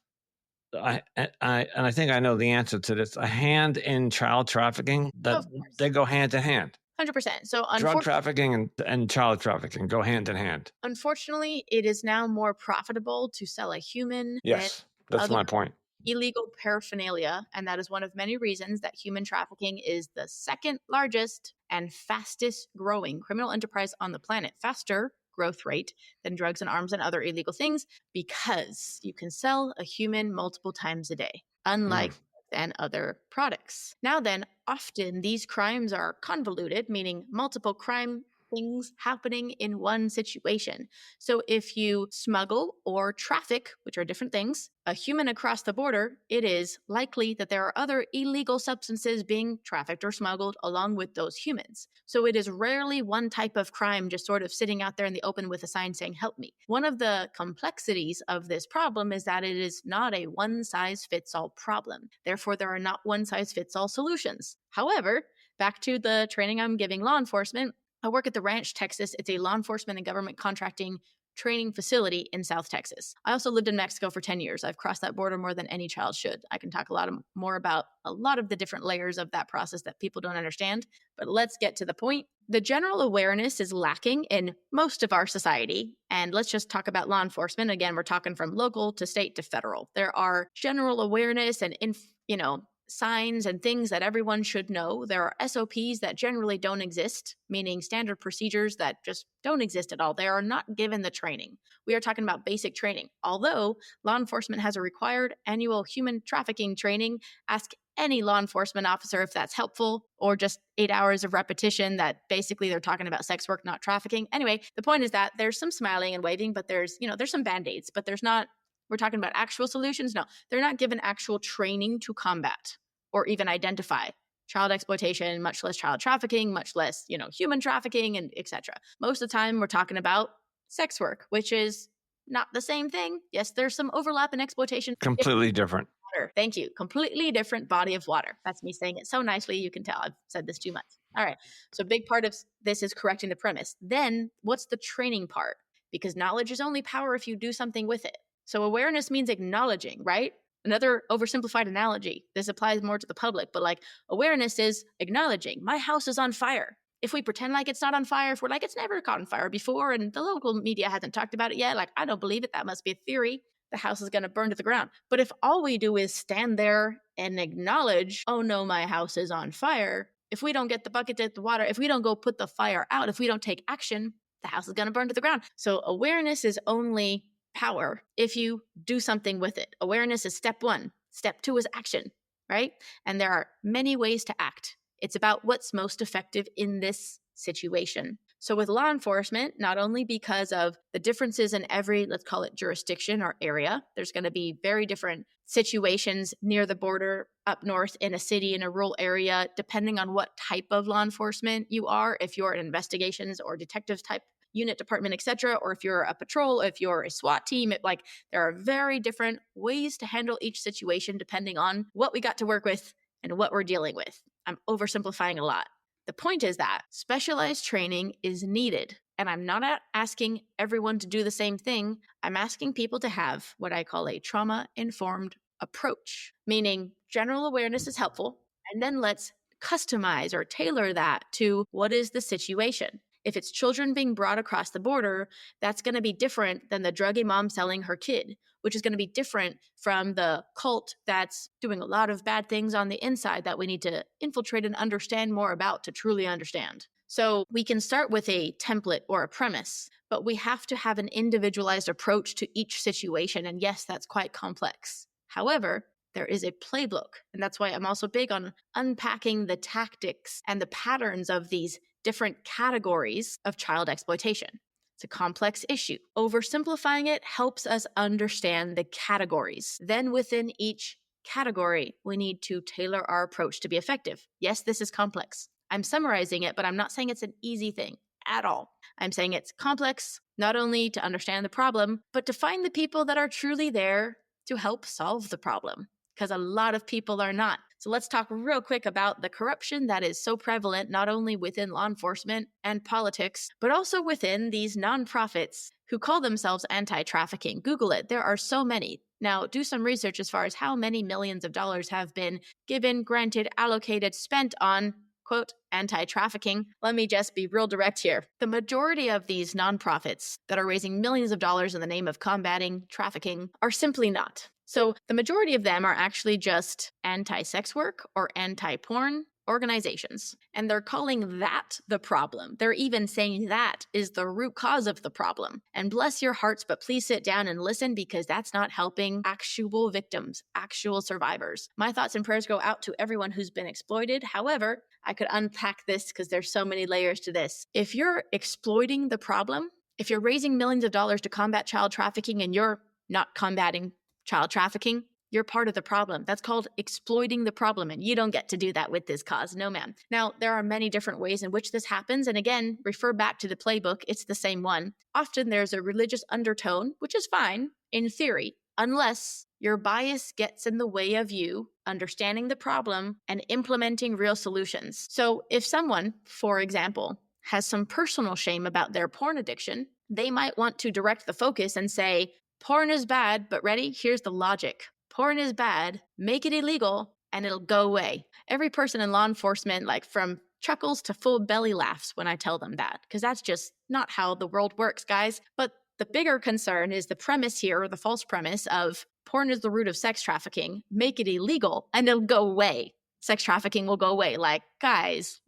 [SPEAKER 1] and I think I know the answer to this, a hand in child trafficking? That they go hand in hand?
[SPEAKER 3] 100%. So
[SPEAKER 1] drug trafficking and child trafficking go hand in hand.
[SPEAKER 3] Unfortunately, it is now more profitable to sell a human.
[SPEAKER 1] Yes, that's my point.
[SPEAKER 3] Illegal paraphernalia, and that is one of many reasons that human trafficking is the second largest and fastest growing criminal enterprise on the planet. Faster growth rate than drugs and arms and other illegal things, because you can sell a human multiple times a day, unlike and other products. Now then, often these crimes are convoluted, meaning multiple crime things happening in one situation. So if you smuggle or traffic, which are different things, a human across the border, it is likely that there are other illegal substances being trafficked or smuggled along with those humans. So it is rarely one type of crime just sort of sitting out there in the open with a sign saying, help me. One of the complexities of this problem is that it is not a one-size-fits-all problem. Therefore, there are not one-size-fits-all solutions. However, back to the training I'm giving law enforcement, I work at the Ranch, Texas. It's a law enforcement and government contracting training facility in South Texas. I also lived in Mexico for 10 years. I've crossed that border more than any child should. I can talk more about a lot of the different layers of that process that people don't understand. But let's get to the point. The general awareness is lacking in most of our society. And let's just talk about law enforcement. Again, we're talking from local to state to federal. There are general awareness and signs and things that everyone should know. There are SOPs that generally don't exist, meaning standard procedures that just don't exist at all. They are not given the training. We are talking about basic training. Although law enforcement has a required annual human trafficking training, ask any law enforcement officer if that's helpful, or just 8 hours of repetition that basically they're talking about sex work, not trafficking. Anyway, the point is that there's some smiling and waving, but there's some band-aids, but there's not. We're talking about actual solutions. No, they're not given actual training to combat or even identify child exploitation, much less child trafficking, much less, human trafficking, and etc. Most of the time, we're talking about sex work, which is not the same thing. Yes, there's some overlap in exploitation.
[SPEAKER 1] Completely different.
[SPEAKER 3] Thank you. Completely different body of water. That's me saying it so nicely. You can tell I've said this too much. All right. So a big part of this is correcting the premise. Then what's the training part? Because knowledge is only power if you do something with it. So awareness means acknowledging, right? Another oversimplified analogy. This applies more to the public, but like awareness is acknowledging my house is on fire. If we pretend like it's not on fire, if we're like it's never caught on fire before and the local media hasn't talked about it yet, like I don't believe it, that must be a theory, the house is going to burn to the ground. But if all we do is stand there and acknowledge, oh no, my house is on fire, if we don't get the bucket to the water, if we don't go put the fire out, if we don't take action, the house is going to burn to the ground. So awareness is only power if you do something with it. Awareness is step 1. Step 2 is action, right? And there are many ways to act. It's about what's most effective in this situation. So with law enforcement, not only because of the differences in every, let's call it jurisdiction or area, there's going to be very different situations near the border, up north, in a city, in a rural area, depending on what type of law enforcement you are. If you're an investigations or detectives type unit, department, etc., or if you're a patrol, if you're a SWAT team, there are very different ways to handle each situation depending on what we got to work with and what we're dealing with. I'm oversimplifying a lot. The point is that specialized training is needed. And I'm not asking everyone to do the same thing. I'm asking people to have what I call a trauma-informed approach, meaning general awareness is helpful, and then let's customize or tailor that to what is the situation. If it's children being brought across the border, that's going to be different than the druggy mom selling her kid, which is going to be different from the cult that's doing a lot of bad things on the inside that we need to infiltrate and understand more about to truly understand. So we can start with a template or a premise, but we have to have an individualized approach to each situation. And yes, that's quite complex. However, there is a playbook. And that's why I'm also big on unpacking the tactics and the patterns of these different categories of child exploitation. It's a complex issue. Oversimplifying it helps us understand the categories. Then within each category, we need to tailor our approach to be effective. Yes, this is complex. I'm summarizing it, but I'm not saying it's an easy thing at all. I'm saying it's complex, not only to understand the problem, but to find the people that are truly there to help solve the problem, because a lot of people are not. So let's talk real quick about the corruption that is so prevalent, not only within law enforcement and politics, but also within these nonprofits who call themselves anti-trafficking. Google it. There are so many. Now, do some research as far as how many millions of dollars have been given, granted, allocated, spent on, quote, anti-trafficking. Let me just be real direct here. The majority of these nonprofits that are raising millions of dollars in the name of combating trafficking are simply not. So the majority of them are actually just anti-sex work or anti-porn organizations. And they're calling that the problem. They're even saying that is the root cause of the problem. And bless your hearts, but please sit down and listen, because that's not helping actual victims, actual survivors. My thoughts and prayers go out to everyone who's been exploited. However, I could unpack this because there's so many layers to this. If you're exploiting the problem, if you're raising millions of dollars to combat child trafficking and you're not combating child trafficking, you're part of the problem. That's called exploiting the problem, and you don't get to do that with this cause. No, ma'am. Now, there are many different ways in which this happens, and again, refer back to the playbook. It's the same one. Often there's a religious undertone, which is fine in theory, unless your bias gets in the way of you understanding the problem and implementing real solutions. So if someone, for example, has some personal shame about their porn addiction, they might want to direct the focus and say, porn is bad, but ready? Here's the logic. Porn is bad, make it illegal, and it'll go away. Every person in law enforcement, from chuckles to full belly laughs when I tell them that, because that's just not how the world works, guys. But the bigger concern is the premise here, or the false premise of porn is the root of sex trafficking, make it illegal, and it'll go away. Sex trafficking will go away. Guys,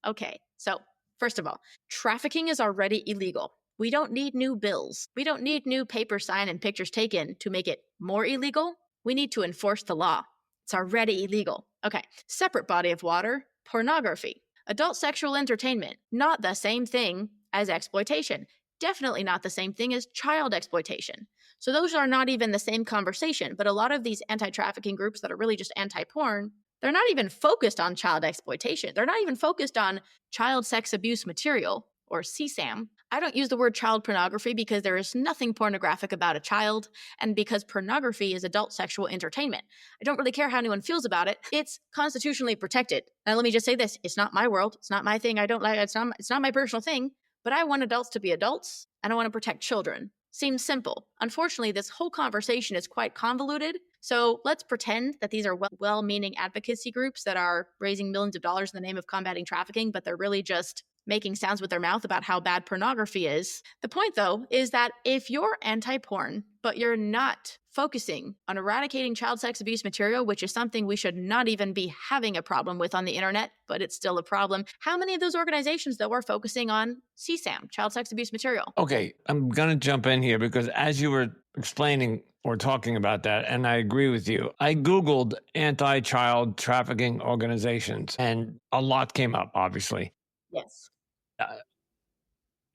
[SPEAKER 3] okay. So, first of all, trafficking is already illegal. We don't need new bills. We don't need new paper signed and pictures taken to make it more illegal. We need to enforce the law. It's already illegal. Okay, separate body of water, pornography. Adult sexual entertainment, not the same thing as exploitation. Definitely not the same thing as child exploitation. So those are not even the same conversation, but a lot of these anti-trafficking groups that are really just anti-porn, they're not even focused on child exploitation. They're not even focused on child sex abuse material, or CSAM. I don't use the word child pornography because there is nothing pornographic about a child, and because pornography is adult sexual entertainment. I don't really care how anyone feels about it. It's constitutionally protected. Now, let me just say this. It's not my world. It's not my thing. I don't like it. It's not my personal thing, but I want adults to be adults, and I want to protect children. Seems simple. Unfortunately, this whole conversation is quite convoluted. So let's pretend that these are well-meaning advocacy groups that are raising millions of dollars in the name of combating trafficking, but they're really just making sounds with their mouth about how bad pornography is. The point, though, is that if you're anti-porn, but you're not focusing on eradicating child sex abuse material, which is something we should not even be having a problem with on the internet, but it's still a problem. How many of those organizations, though, are focusing on CSAM, child sex abuse material?
[SPEAKER 1] Okay, I'm going to jump in here because as you were explaining or talking about that, and I agree with you, I Googled anti-child trafficking organizations and a lot came up, obviously.
[SPEAKER 3] Yes.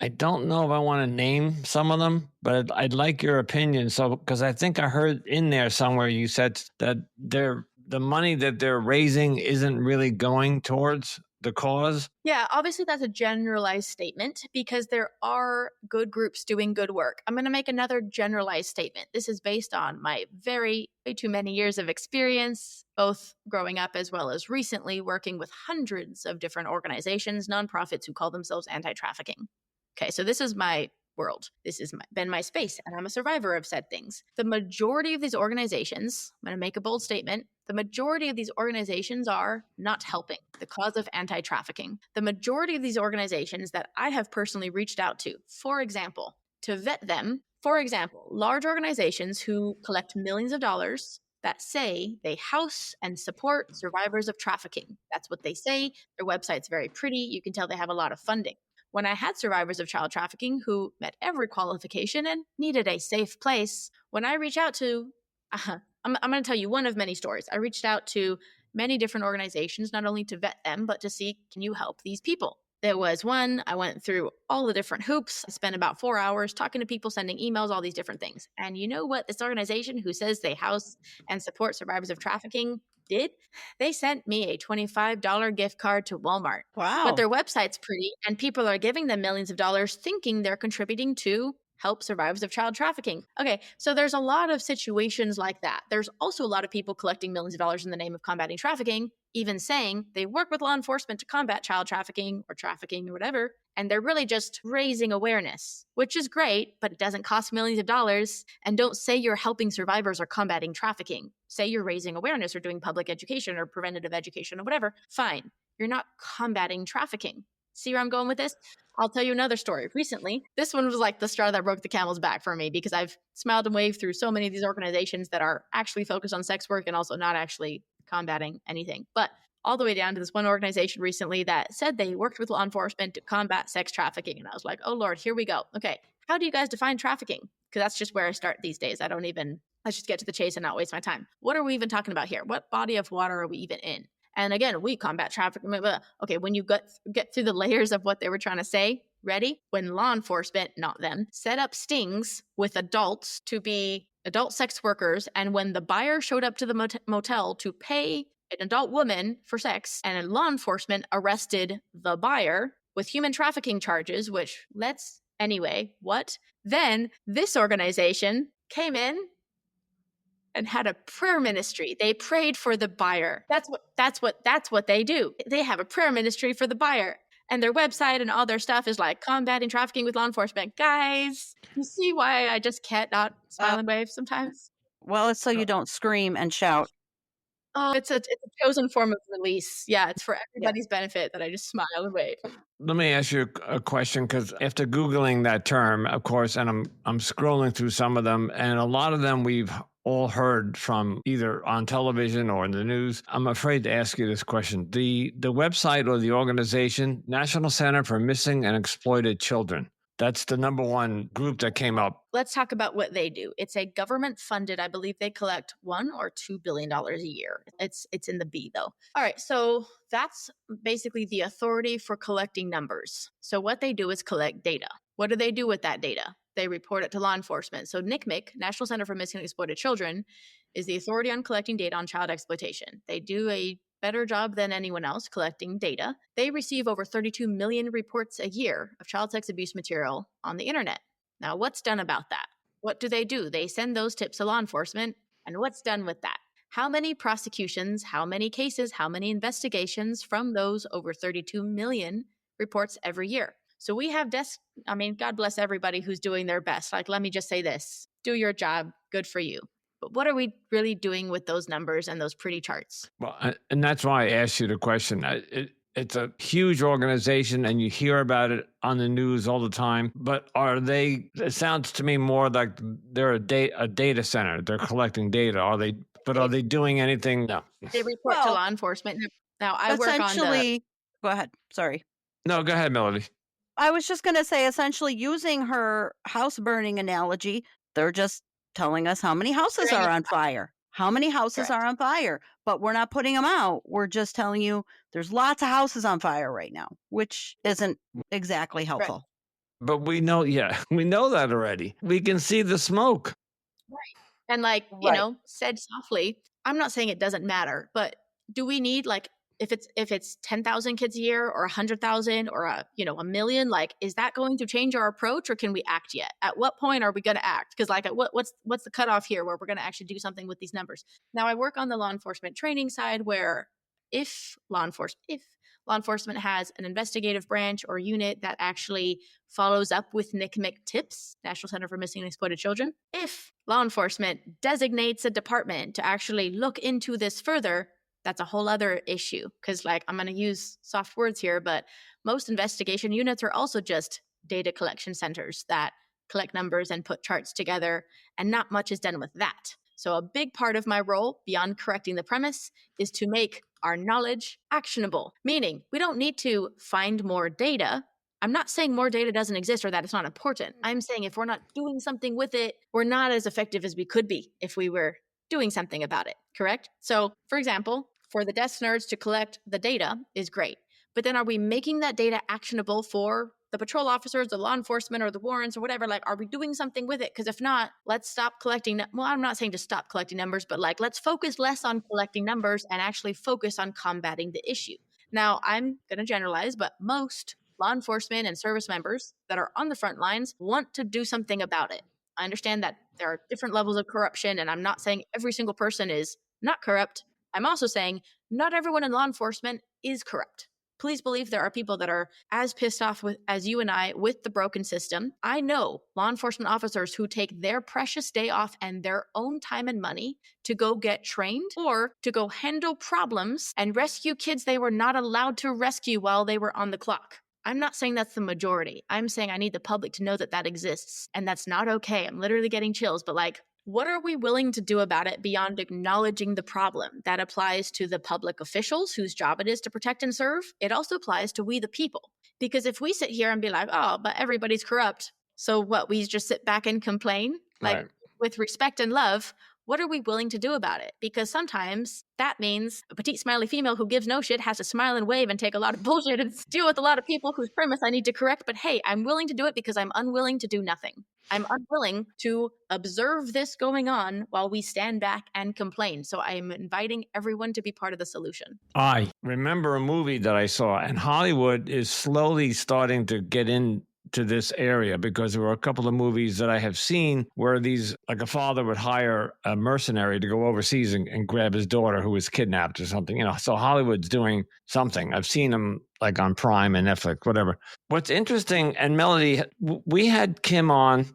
[SPEAKER 1] I don't know if I want to name some of them, but I'd like your opinion. So, because I think I heard in there somewhere you said that the money that they're raising isn't really going towards the cause?
[SPEAKER 3] Yeah, obviously that's a generalized statement because there are good groups doing good work. I'm going to make another generalized statement. This is based on my way too many years of experience, both growing up as well as recently working with hundreds of different organizations, nonprofits who call themselves anti-trafficking. Okay, so this is my world. This has been my space, and I'm a survivor of said things. The majority of these organizations, I'm going to make a bold statement, the majority of these organizations are not helping the cause of anti-trafficking. The majority of these organizations that I have personally reached out to, for example, to vet them, for example, large organizations who collect millions of dollars that say they house and support survivors of trafficking. That's what they say. Their website's very pretty. You can tell they have a lot of funding. When I had survivors of child trafficking who met every qualification and needed a safe place, when I reach out to, I'm going to tell you one of many stories. I reached out to many different organizations, not only to vet them, but to see, can you help these people? There was one, I went through all the different hoops. I spent about 4 hours talking to people, sending emails, all these different things. And you know what this organization who says they house and support survivors of trafficking did? They sent me a $25 gift card to Walmart.
[SPEAKER 2] Wow.
[SPEAKER 3] But their website's pretty, and people are giving them millions of dollars thinking they're contributing to help survivors of child trafficking. Okay, so there's a lot of situations like that. There's also a lot of people collecting millions of dollars in the name of combating trafficking, even saying they work with law enforcement to combat child trafficking or whatever, and they're really just raising awareness, which is great, but it doesn't cost millions of dollars. And don't say you're helping survivors or combating trafficking. Say you're raising awareness or doing public education or preventative education or whatever. Fine. You're not combating trafficking. See where I'm going with this? I'll tell you another story. Recently, this one was like the straw that broke the camel's back for me because I've smiled and waved through so many of these organizations that are actually focused on sex work and also not actually combating anything. But all the way down to this one organization recently that said they worked with law enforcement to combat sex trafficking. And I was like, oh Lord, here we go. Okay, how do you guys define trafficking? Because that's just where I start these days. Let's just get to the chase and not waste my time. What are we even talking about here? What body of water are we even in? And again, we combat trafficking. Okay, when you get through the layers of what they were trying to say, ready? When law enforcement, not them, set up stings with adults to be adult sex workers, and when the buyer showed up to the motel to pay an adult woman for sex, and law enforcement arrested the buyer with human trafficking charges, Then this organization came in and had a prayer ministry. They prayed for the buyer. That's what they do. They have a prayer ministry for the buyer. And their website and all their stuff is like combating trafficking with law enforcement. Guys, you see why I just can't not smile and wave sometimes?
[SPEAKER 2] Well, it's so you don't scream and shout.
[SPEAKER 3] Oh, it's a chosen form of release. Yeah, it's for everybody's benefit that I just smile and wave.
[SPEAKER 1] Let me ask you a question, because after Googling that term, of course, and I'm scrolling through some of them, and a lot of them we've all heard from either on television or in the news. I'm afraid to ask you this question. The website or the organization, National Center for Missing and Exploited Children, that's the number one group that came up.
[SPEAKER 3] Let's talk about what they do. It's a government funded, I believe they collect $1 or $2 billion a year. It's in the B though. All right. So that's basically the authority for collecting numbers. So what they do is collect data. What do they do with that data? They report it to law enforcement. So NCMEC, National Center for Missing and Exploited Children, is the authority on collecting data on child exploitation. They do a better job than anyone else collecting data. They receive over 32 million reports a year of child sex abuse material on the internet. Now, what's done about that? What do? They send those tips to law enforcement, and what's done with that? How many prosecutions, how many cases, how many investigations from those over 32 million reports every year? So we have God bless everybody who's doing their best. Like, let me just say this, do your job, good for you. But what are we really doing with those numbers and those pretty charts?
[SPEAKER 1] Well, and that's why I asked you the question. It's a huge organization, and you hear about it on the news all the time. But it sounds to me more like they're a data center. They're collecting data. Are they doing anything? No.
[SPEAKER 3] They report to law enforcement. Now, I work on
[SPEAKER 2] Go ahead. Sorry.
[SPEAKER 1] No, go ahead, Melody.
[SPEAKER 2] I was just going to say, essentially using her house burning analogy, they're just telling us how many houses are on fire. How many houses are on fire? But we're not putting them out. We're just telling you there's lots of houses on fire right now, which isn't exactly helpful.
[SPEAKER 1] Right. But we know that already. We can see the smoke.
[SPEAKER 3] Right. And said softly, I'm not saying it doesn't matter, but do we need if it's 10,000 kids a year or 100,000 or a million, like, is that going to change our approach, or can we act yet? At what point are we going to act? Because like, what's the cutoff here where we're going to actually do something with these numbers? Now, I work on the law enforcement training side, where if law enforcement has an investigative branch or unit that actually follows up with NCMEC tips, National Center for Missing and Exploited Children, if law enforcement designates a department to actually look into this further, that's a whole other issue. Because, like, I'm going to use soft words here, but most investigation units are also just data collection centers that collect numbers and put charts together, and not much is done with that. So a big part of my role, beyond correcting the premise, is to make our knowledge actionable, meaning we don't need to find more data. I'm not saying more data doesn't exist or that it's not important. I'm saying if we're not doing something with it, we're not as effective as we could be if we were doing something about it, correct? So, for example, for the desk nerds to collect the data is great. But then are we making that data actionable for the patrol officers, the law enforcement, or the warrants or whatever? Like, are we doing something with it? Because if not, let's stop collecting. Well, I'm not saying to stop collecting numbers, but like, let's focus less on collecting numbers and actually focus on combating the issue. Now, I'm going to generalize, but most law enforcement and service members that are on the front lines want to do something about it. I understand that there are different levels of corruption, and I'm not saying every single person is not corrupt. I'm also saying not everyone in law enforcement is corrupt. Please believe there are people that are as pissed off as you and I with the broken system. I know law enforcement officers who take their precious day off and their own time and money to go get trained or to go handle problems and rescue kids they were not allowed to rescue while they were on the clock. I'm not saying that's the majority. I'm saying I need the public to know that that exists, and that's not okay. I'm literally getting chills, but like, what are we willing to do about it beyond acknowledging the problem? That applies to the public officials whose job it is to protect and serve. It also applies to we the people. Because if we sit here and be like, oh, but everybody's corrupt, so what, we just sit back and complain? Like, right. With respect and love, what are we willing to do about it? Because sometimes that means a petite smiley female who gives no shit has to smile and wave and take a lot of bullshit and deal with a lot of people whose premise I need to correct. But hey, I'm willing to do it because I'm unwilling to do nothing. I'm unwilling to observe this going on while we stand back and complain. So I'm inviting everyone to be part of the solution.
[SPEAKER 1] I remember a movie that I saw, and Hollywood is slowly starting to get into this area, because there were a couple of movies that I have seen where like a father would hire a mercenary to go overseas and grab his daughter who was kidnapped or something. So Hollywood's doing something. I've seen them like on Prime and Netflix, whatever. What's interesting, and Melody, we had Kim on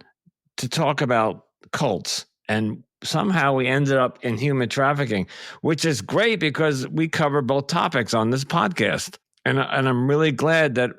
[SPEAKER 1] to talk about cults, and somehow we ended up in human trafficking, which is great because we cover both topics on this podcast. And I'm really glad that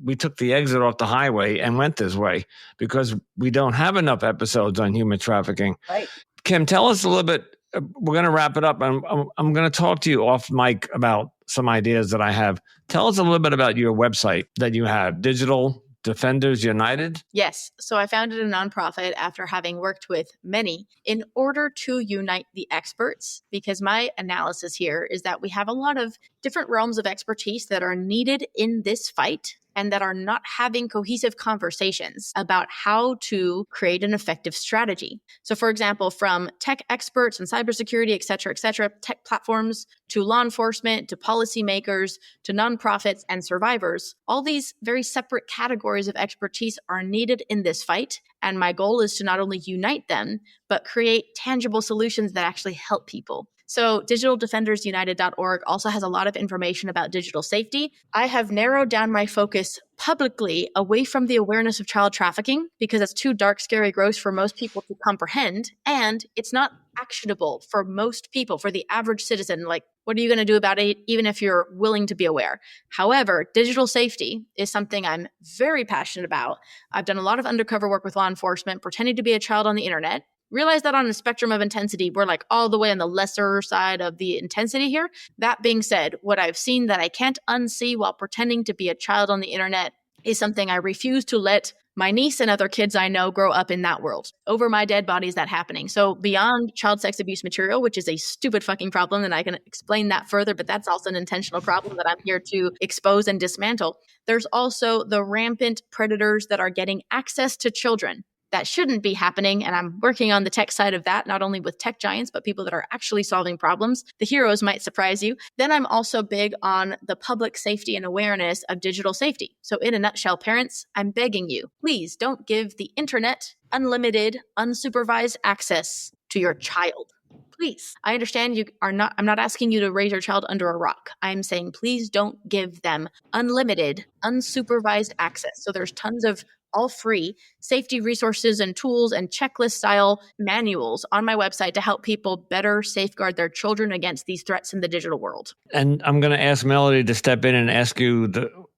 [SPEAKER 1] we took the exit off the highway and went this way, because we don't have enough episodes on human trafficking.
[SPEAKER 2] Right.
[SPEAKER 1] Kim, tell us a little bit. We're going to wrap it up. I'm going to talk to you off mic about some ideas that I have. Tell us a little bit about your website that you have, Digital Defenders United?
[SPEAKER 3] Yes. So I founded a nonprofit after having worked with many in order to unite the experts, because my analysis here is that we have a lot of different realms of expertise that are needed in this fight and that are not having cohesive conversations about how to create an effective strategy. So, for example, from tech experts and cybersecurity, et cetera, tech platforms, to law enforcement, to policymakers, to nonprofits and survivors, all these very separate categories of expertise are needed in this fight. And my goal is to not only unite them, but create tangible solutions that actually help people. So digitaldefendersunited.org also has a lot of information about digital safety. I have narrowed down my focus publicly away from the awareness of child trafficking, because it's too dark, scary, gross for most people to comprehend. And it's not actionable for most people, for the average citizen. Like, what are you going to do about it, even if you're willing to be aware? However, digital safety is something I'm very passionate about. I've done a lot of undercover work with law enforcement, pretending to be a child on the internet. Realize that on the spectrum of intensity, we're like all the way on the lesser side of the intensity here. That being said, what I've seen that I can't unsee while pretending to be a child on the internet is something I refuse to let my niece and other kids I know grow up in that world. Over my dead body is that happening. So beyond child sex abuse material, which is a stupid fucking problem, and I can explain that further, but that's also an intentional problem that I'm here to expose and dismantle. There's also the rampant predators that are getting access to children. that shouldn't be happening. And I'm working on the tech side of that, not only with tech giants, but people that are actually solving problems. The heroes might surprise you. Then I'm also big on the public safety and awareness of digital safety. So in a nutshell, parents, I'm begging you, please don't give the internet unlimited, unsupervised access to your child. Please. I understand I'm not asking you to raise your child under a rock. I'm saying please don't give them unlimited, unsupervised access. So there's tons of all free safety resources and tools and checklist style manuals on my website to help people better safeguard their children against these threats in the digital world.
[SPEAKER 1] And I'm going to ask Melody to step in and ask you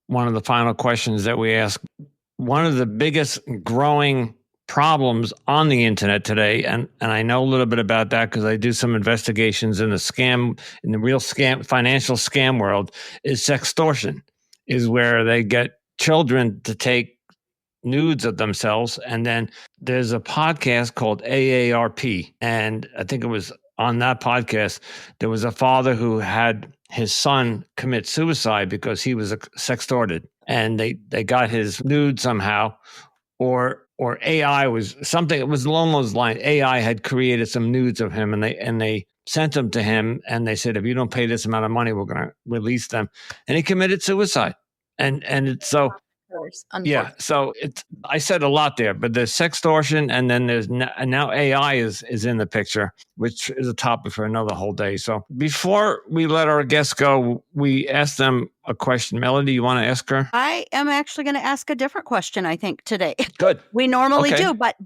[SPEAKER 1] one of the final questions that we ask. One of the biggest growing problems on the internet today, and I know a little bit about that because I do some investigations in the real financial scam world, is sextortion, is where they get children to take nudes of themselves. And then there's a podcast called AARP. And I think it was on that podcast, there was a father who had his son commit suicide because he was sextorted. And they got his nude somehow, or AI was something, it was along those lines. AI had created some nudes of him and they sent them to him and they said, if you don't pay this amount of money, we're going to release them. And he committed suicide. And it's so, yeah. So I said a lot there, but there's sextortion, and then there's now AI is in the picture, which is a topic for another whole day. So before we let our guests go, we asked them a question. Melody, you want to ask her?
[SPEAKER 2] I am actually going to ask a different question, I think, today.
[SPEAKER 1] Good.
[SPEAKER 2] We normally do, but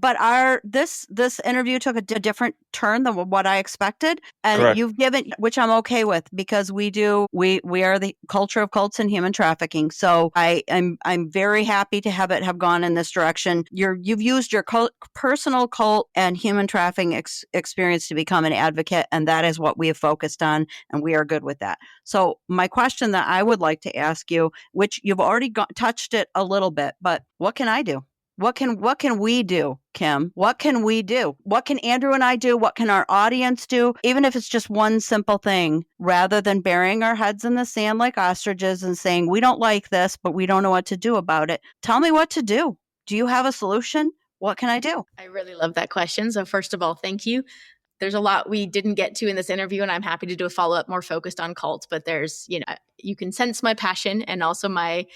[SPEAKER 2] this interview took a different turn than what I expected, and
[SPEAKER 1] Correct.
[SPEAKER 2] You've given, which I'm okay with, because we are the culture of cults and human trafficking. So I'm very happy to have gone in this direction. You've used your personal cult and human trafficking experience to become an advocate, and that is what we have focused on, and we are good with that. So my question that I would like to ask you, which you've already touched it a little bit, but what can I do? What can we do, Kim? What can we do? What can Andrew and I do? What can our audience do? Even if it's just one simple thing, rather than burying our heads in the sand like ostriches and saying, we don't like this, but we don't know what to do about it. Tell me what to do. Do you have a solution? What can I do?
[SPEAKER 3] I really love that question. So first of all, thank you. There's a lot we didn't get to in this interview, and I'm happy to do a follow-up more focused on cults, but there's, you can sense my passion and also my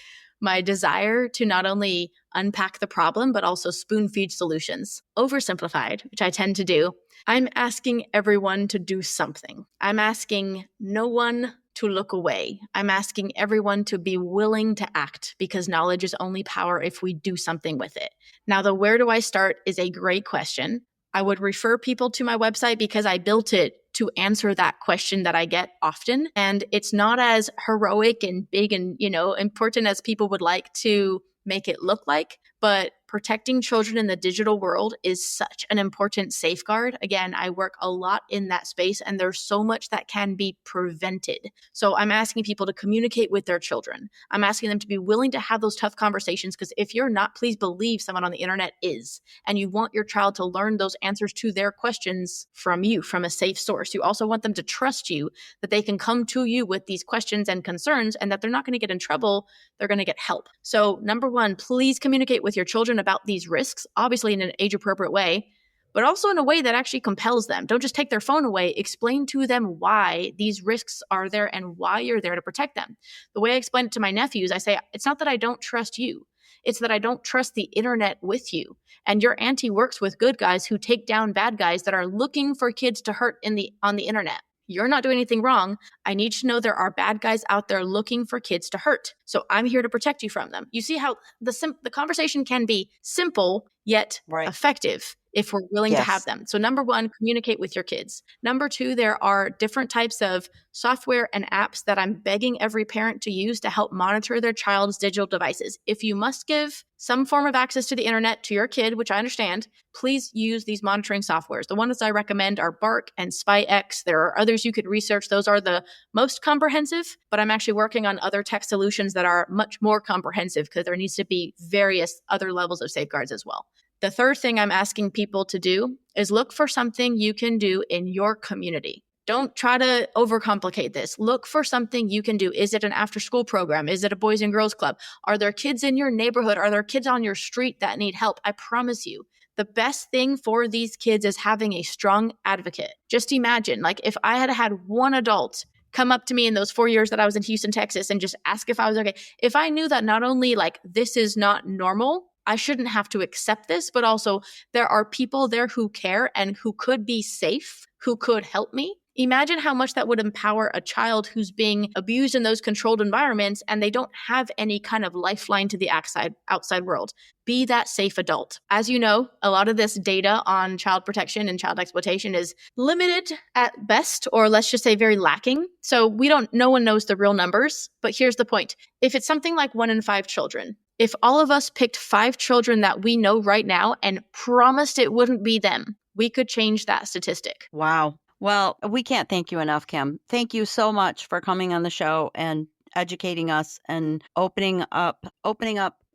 [SPEAKER 3] desire to not only unpack the problem, but also spoon-feed solutions. Oversimplified, which I tend to do, I'm asking everyone to do something. I'm asking no one to look away. I'm asking everyone to be willing to act, because knowledge is only power if we do something with it. Now, the where do I start is a great question. I would refer people to my website because I built it to answer that question that I get often. And it's not as heroic and big and, important as people would like to make it look like, but protecting children in the digital world is such an important safeguard. Again, I work a lot in that space, and there's so much that can be prevented. So I'm asking people to communicate with their children. I'm asking them to be willing to have those tough conversations, because if you're not, please believe someone on the internet is, and you want your child to learn those answers to their questions from you, from a safe source. You also want them to trust you, that they can come to you with these questions and concerns, and that they're not going to get in trouble. They're going to get help. So number one, please communicate with your children about these risks, obviously in an age-appropriate way, but also in a way that actually compels them. Don't just take their phone away. Explain to them why these risks are there and why you're there to protect them. The way I explain it to my nephews, I say, it's not that I don't trust you. It's that I don't trust the internet with you. And your auntie works with good guys who take down bad guys that are looking for kids to hurt on the internet. You're not doing anything wrong. I need to know there are bad guys out there looking for kids to hurt. So I'm here to protect you from them. You see how the conversation can be simple yet effective if we're willing to have them. So number one, communicate with your kids. Number two, there are different types of software and apps that I'm begging every parent to use to help monitor their child's digital devices. If you must give some form of access to the internet to your kid, which I understand, please use these monitoring softwares. The ones I recommend are Bark and SpyX. There are others you could research. Those are the most comprehensive, but I'm actually working on other tech solutions that are much more comprehensive, because there needs to be various other levels of safeguards as well. The third thing I'm asking people to do is look for something you can do in your community. Don't try to overcomplicate this. Look for something you can do. Is it an after-school program? Is it a boys and girls club? Are there kids in your neighborhood? Are there kids on your street that need help? I promise you, the best thing for these kids is having a strong advocate. Just imagine, like, if I had one adult come up to me in those 4 years that I was in Houston, Texas, and just ask if I was okay. If I knew that not only like this is not normal, I shouldn't have to accept this, but also there are people there who care and who could be safe, who could help me. Imagine how much that would empower a child who's being abused in those controlled environments and they don't have any kind of lifeline to the outside world. Be that safe adult. As you know, a lot of this data on child protection and child exploitation is limited at best, or let's just say very lacking. So no one knows the real numbers, but here's the point. If it's something like 1 in 5 children, if all of us picked 5 children that we know right now and promised it wouldn't be them, we could change that statistic.
[SPEAKER 2] Wow. Well, we can't thank you enough, Kim. Thank you so much for coming on the show and educating us and opening up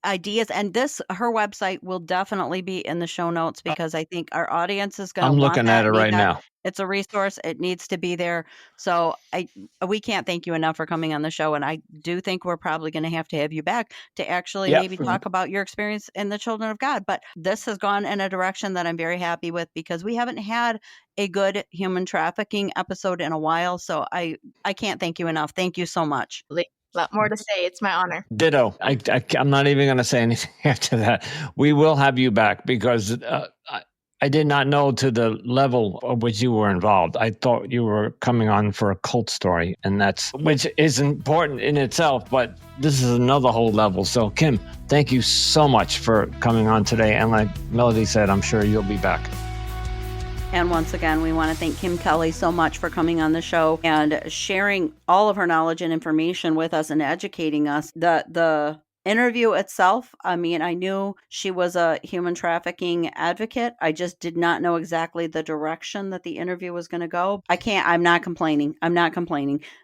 [SPEAKER 2] ideas. And her website will definitely be in the show notes because I think our audience is going to
[SPEAKER 1] I'm
[SPEAKER 2] want
[SPEAKER 1] looking
[SPEAKER 2] that,
[SPEAKER 1] at it
[SPEAKER 2] need
[SPEAKER 1] right
[SPEAKER 2] that.
[SPEAKER 1] now.
[SPEAKER 2] It's a resource. It needs to be there. So we can't thank you enough for coming on the show. And I do think we're probably going to have you back to actually maybe talk about your experience in the Children of God. But this has gone in a direction that I'm very happy with because we haven't had a good human trafficking episode in a while. So I can't thank you enough. Thank you so much.
[SPEAKER 3] A lot more to say. It's my honor.
[SPEAKER 1] Ditto. I'm not even going to say anything after that. We will have you back because I did not know to the level of which you were involved. I thought you were coming on for a cult story, and which is important in itself, but this is another whole level. So, Kim, thank you so much for coming on today. And like Melody said, I'm sure you'll be back.
[SPEAKER 2] And once again, we want to thank Kim Kelley so much for coming on the show and sharing all of her knowledge and information with us and educating us. The interview itself, I mean, I knew she was a human trafficking advocate. I just did not know exactly the direction that the interview was going to go. I'm not complaining.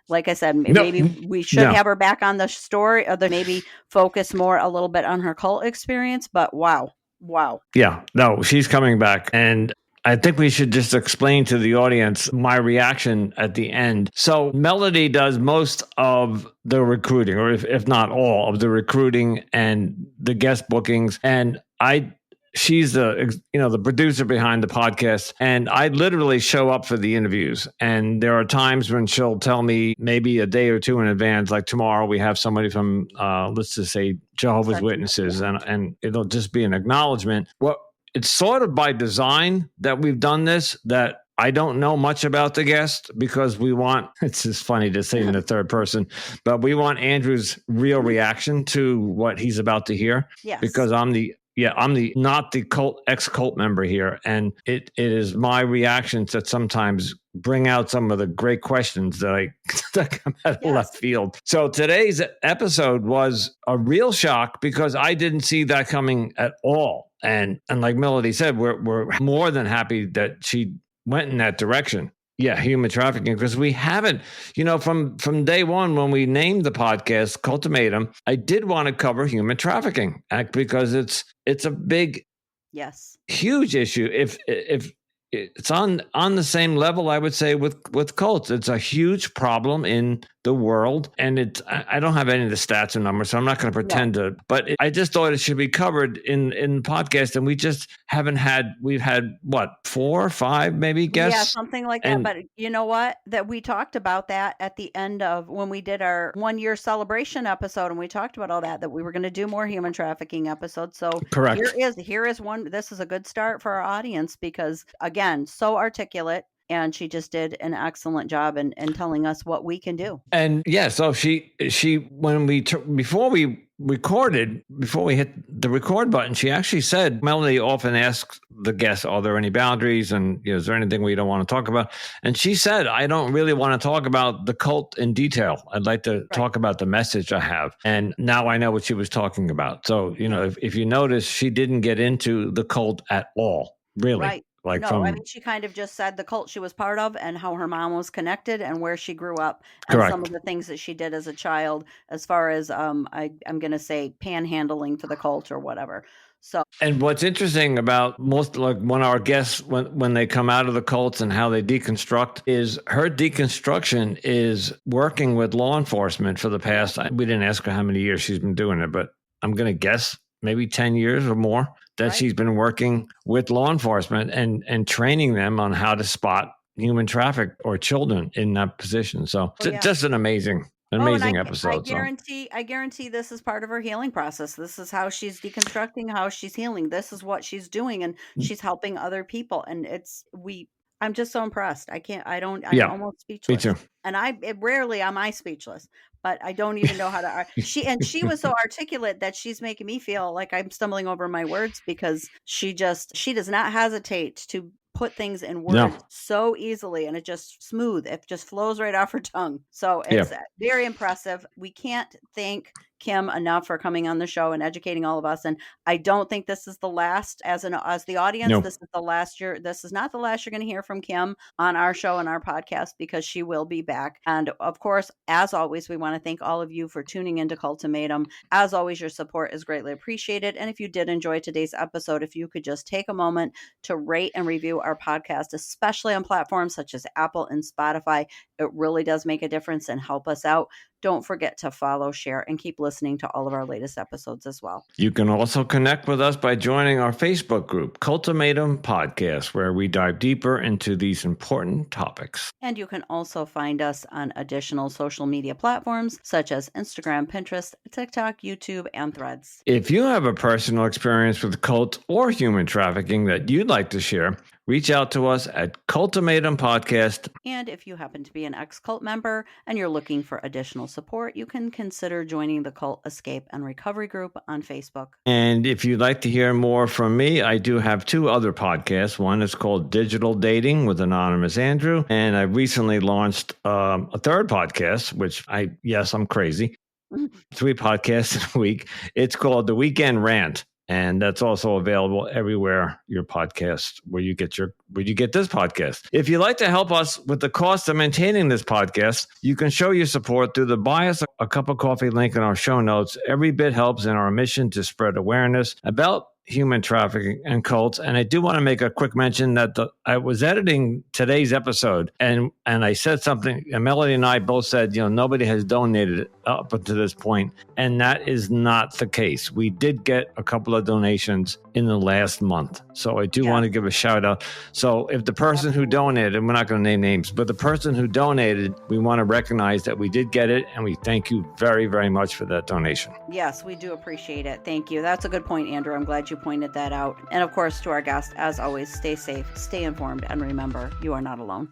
[SPEAKER 2] Like I said, maybe we should have her back on the story, or maybe focus more a little bit on her cult experience. But wow.
[SPEAKER 1] Yeah, no, she's coming back. And I think we should just explain to the audience my reaction at the end. So Melody does most of the recruiting, or if not all of the recruiting and the guest bookings. And she's the producer behind the podcast. And I literally show up for the interviews. And there are times when she'll tell me maybe a day or two in advance, like tomorrow we have somebody from, let's just say Jehovah's Witnesses, and it'll just be an acknowledgement. It's sort of by design that we've done this, that I don't know much about the guest because it's just funny to say in the third person, but we want Andrew's real reaction to what he's about to hear.
[SPEAKER 2] Yes.
[SPEAKER 1] Because I'm not the ex-cult member here. And it is my reactions that sometimes bring out some of the great questions that come out of left field. So today's episode was a real shock because I didn't see that coming at all. And like Melody said, we're more than happy that she went in that direction. Yeah, human trafficking, because we haven't, from day one when we named the podcast Cultimatum, I did want to cover human trafficking because it's a big, huge issue. If it's on the same level, I would say with cults, it's a huge problem in the world, and I don't have any of the stats and numbers, so I'm not going to pretend to. But I just thought it should be covered in the podcast, and we just haven't had. We've had 4 or 5 maybe guests,
[SPEAKER 2] yeah, something like that. But you know what? That we talked about that at the end of when we did our 1-year celebration episode, and we talked about all that we were going to do more human trafficking episodes. So
[SPEAKER 1] correct.
[SPEAKER 2] Here is one. This is a good start for our audience because again, so articulate. And she just did an excellent job in telling us what we can do.
[SPEAKER 1] And so she when before we hit the record button, she actually said, Melody often asks the guests, are there any boundaries? And is there anything we don't want to talk about? And she said, I don't really want to talk about the cult in detail. I'd like to talk about the message I have. And now I know what she was talking about. So, if you notice, she didn't get into the cult at all, really.
[SPEAKER 2] Right. I mean, she kind of just said the cult she was part of and how her mom was connected and where she grew up and some of the things that she did as a child, as far as I'm going to say panhandling for the cult or whatever. So,
[SPEAKER 1] and what's interesting about most, like when our guests, when they come out of the cults and how they deconstruct, is her deconstruction is working with law enforcement for the past, we didn't ask her how many years she's been doing it, but I'm going to guess maybe 10 years or more that she's been working with law enforcement and training them on how to spot human traffic or children in that position. So just an amazing episode.
[SPEAKER 2] I guarantee this is part of her healing process. This is how she's deconstructing, how she's healing. This is what she's doing, and she's helping other people. And I'm just so impressed. I'm almost speechless.
[SPEAKER 1] Me too.
[SPEAKER 2] And rarely am I speechless, but I don't even know how to. She was so articulate that she's making me feel like I'm stumbling over my words, because she does not hesitate to put things in words so easily, and it just smooth. It just flows right off her tongue. So it's very impressive. We can't thank Kim enough for coming on the show and educating all of us. And I don't think this is the last, as the audience, this is the last year. This is not the last you're going to hear from Kim on our show and our podcast, because she will be back. And of course, as always, we want to thank all of you for tuning into Cultimatum. As always, your support is greatly appreciated. And if you did enjoy today's episode, if you could just take a moment to rate and review our podcast, especially on platforms such as Apple and Spotify, it really does make a difference and help us out. Don't forget to follow, share, and keep listening to all of our latest episodes as well.
[SPEAKER 1] You can also connect with us by joining our Facebook group, Cultimatum Podcast, where we dive deeper into these important topics.
[SPEAKER 2] And you can also find us on additional social media platforms such as Instagram, Pinterest, TikTok, YouTube, and Threads.
[SPEAKER 1] If you have a personal experience with cult or human trafficking that you'd like to share, reach out to us at Cultimatum Podcast.
[SPEAKER 2] And if you happen to be an ex-cult member and you're looking for additional support, you can consider joining the Cult Escape and Recovery Group on Facebook.
[SPEAKER 1] And if you'd like to hear more from me, I do have two other podcasts. One is called Digital Dating with Anonymous Andrew. And I recently launched a third podcast, which I'm crazy. 3 podcasts a week. It's called The Weekend Rant. And that's also available everywhere your podcast, where you get this podcast. If you'd like to help us with the cost of maintaining this podcast, you can show your support through the Buy Us a Cup of Coffee link in our show notes. Every bit helps in our mission to spread awareness about human trafficking and cults. And I do want to make a quick mention that I was editing today's episode, and I said something, and Melody and I both said, nobody has donated up until this point. And that is not the case. We did get a couple of donations in the last month. So I do want to give a shout out. So if the person who donated, and we're not going to name names, but the person who donated, we want to recognize that we did get it. And we thank you very, very much for that donation.
[SPEAKER 2] Yes, we do appreciate it. Thank you. That's a good point, Andrew. I'm glad you pointed that out. And of course, to our guests, as always, stay safe, stay informed, and remember, you are not alone.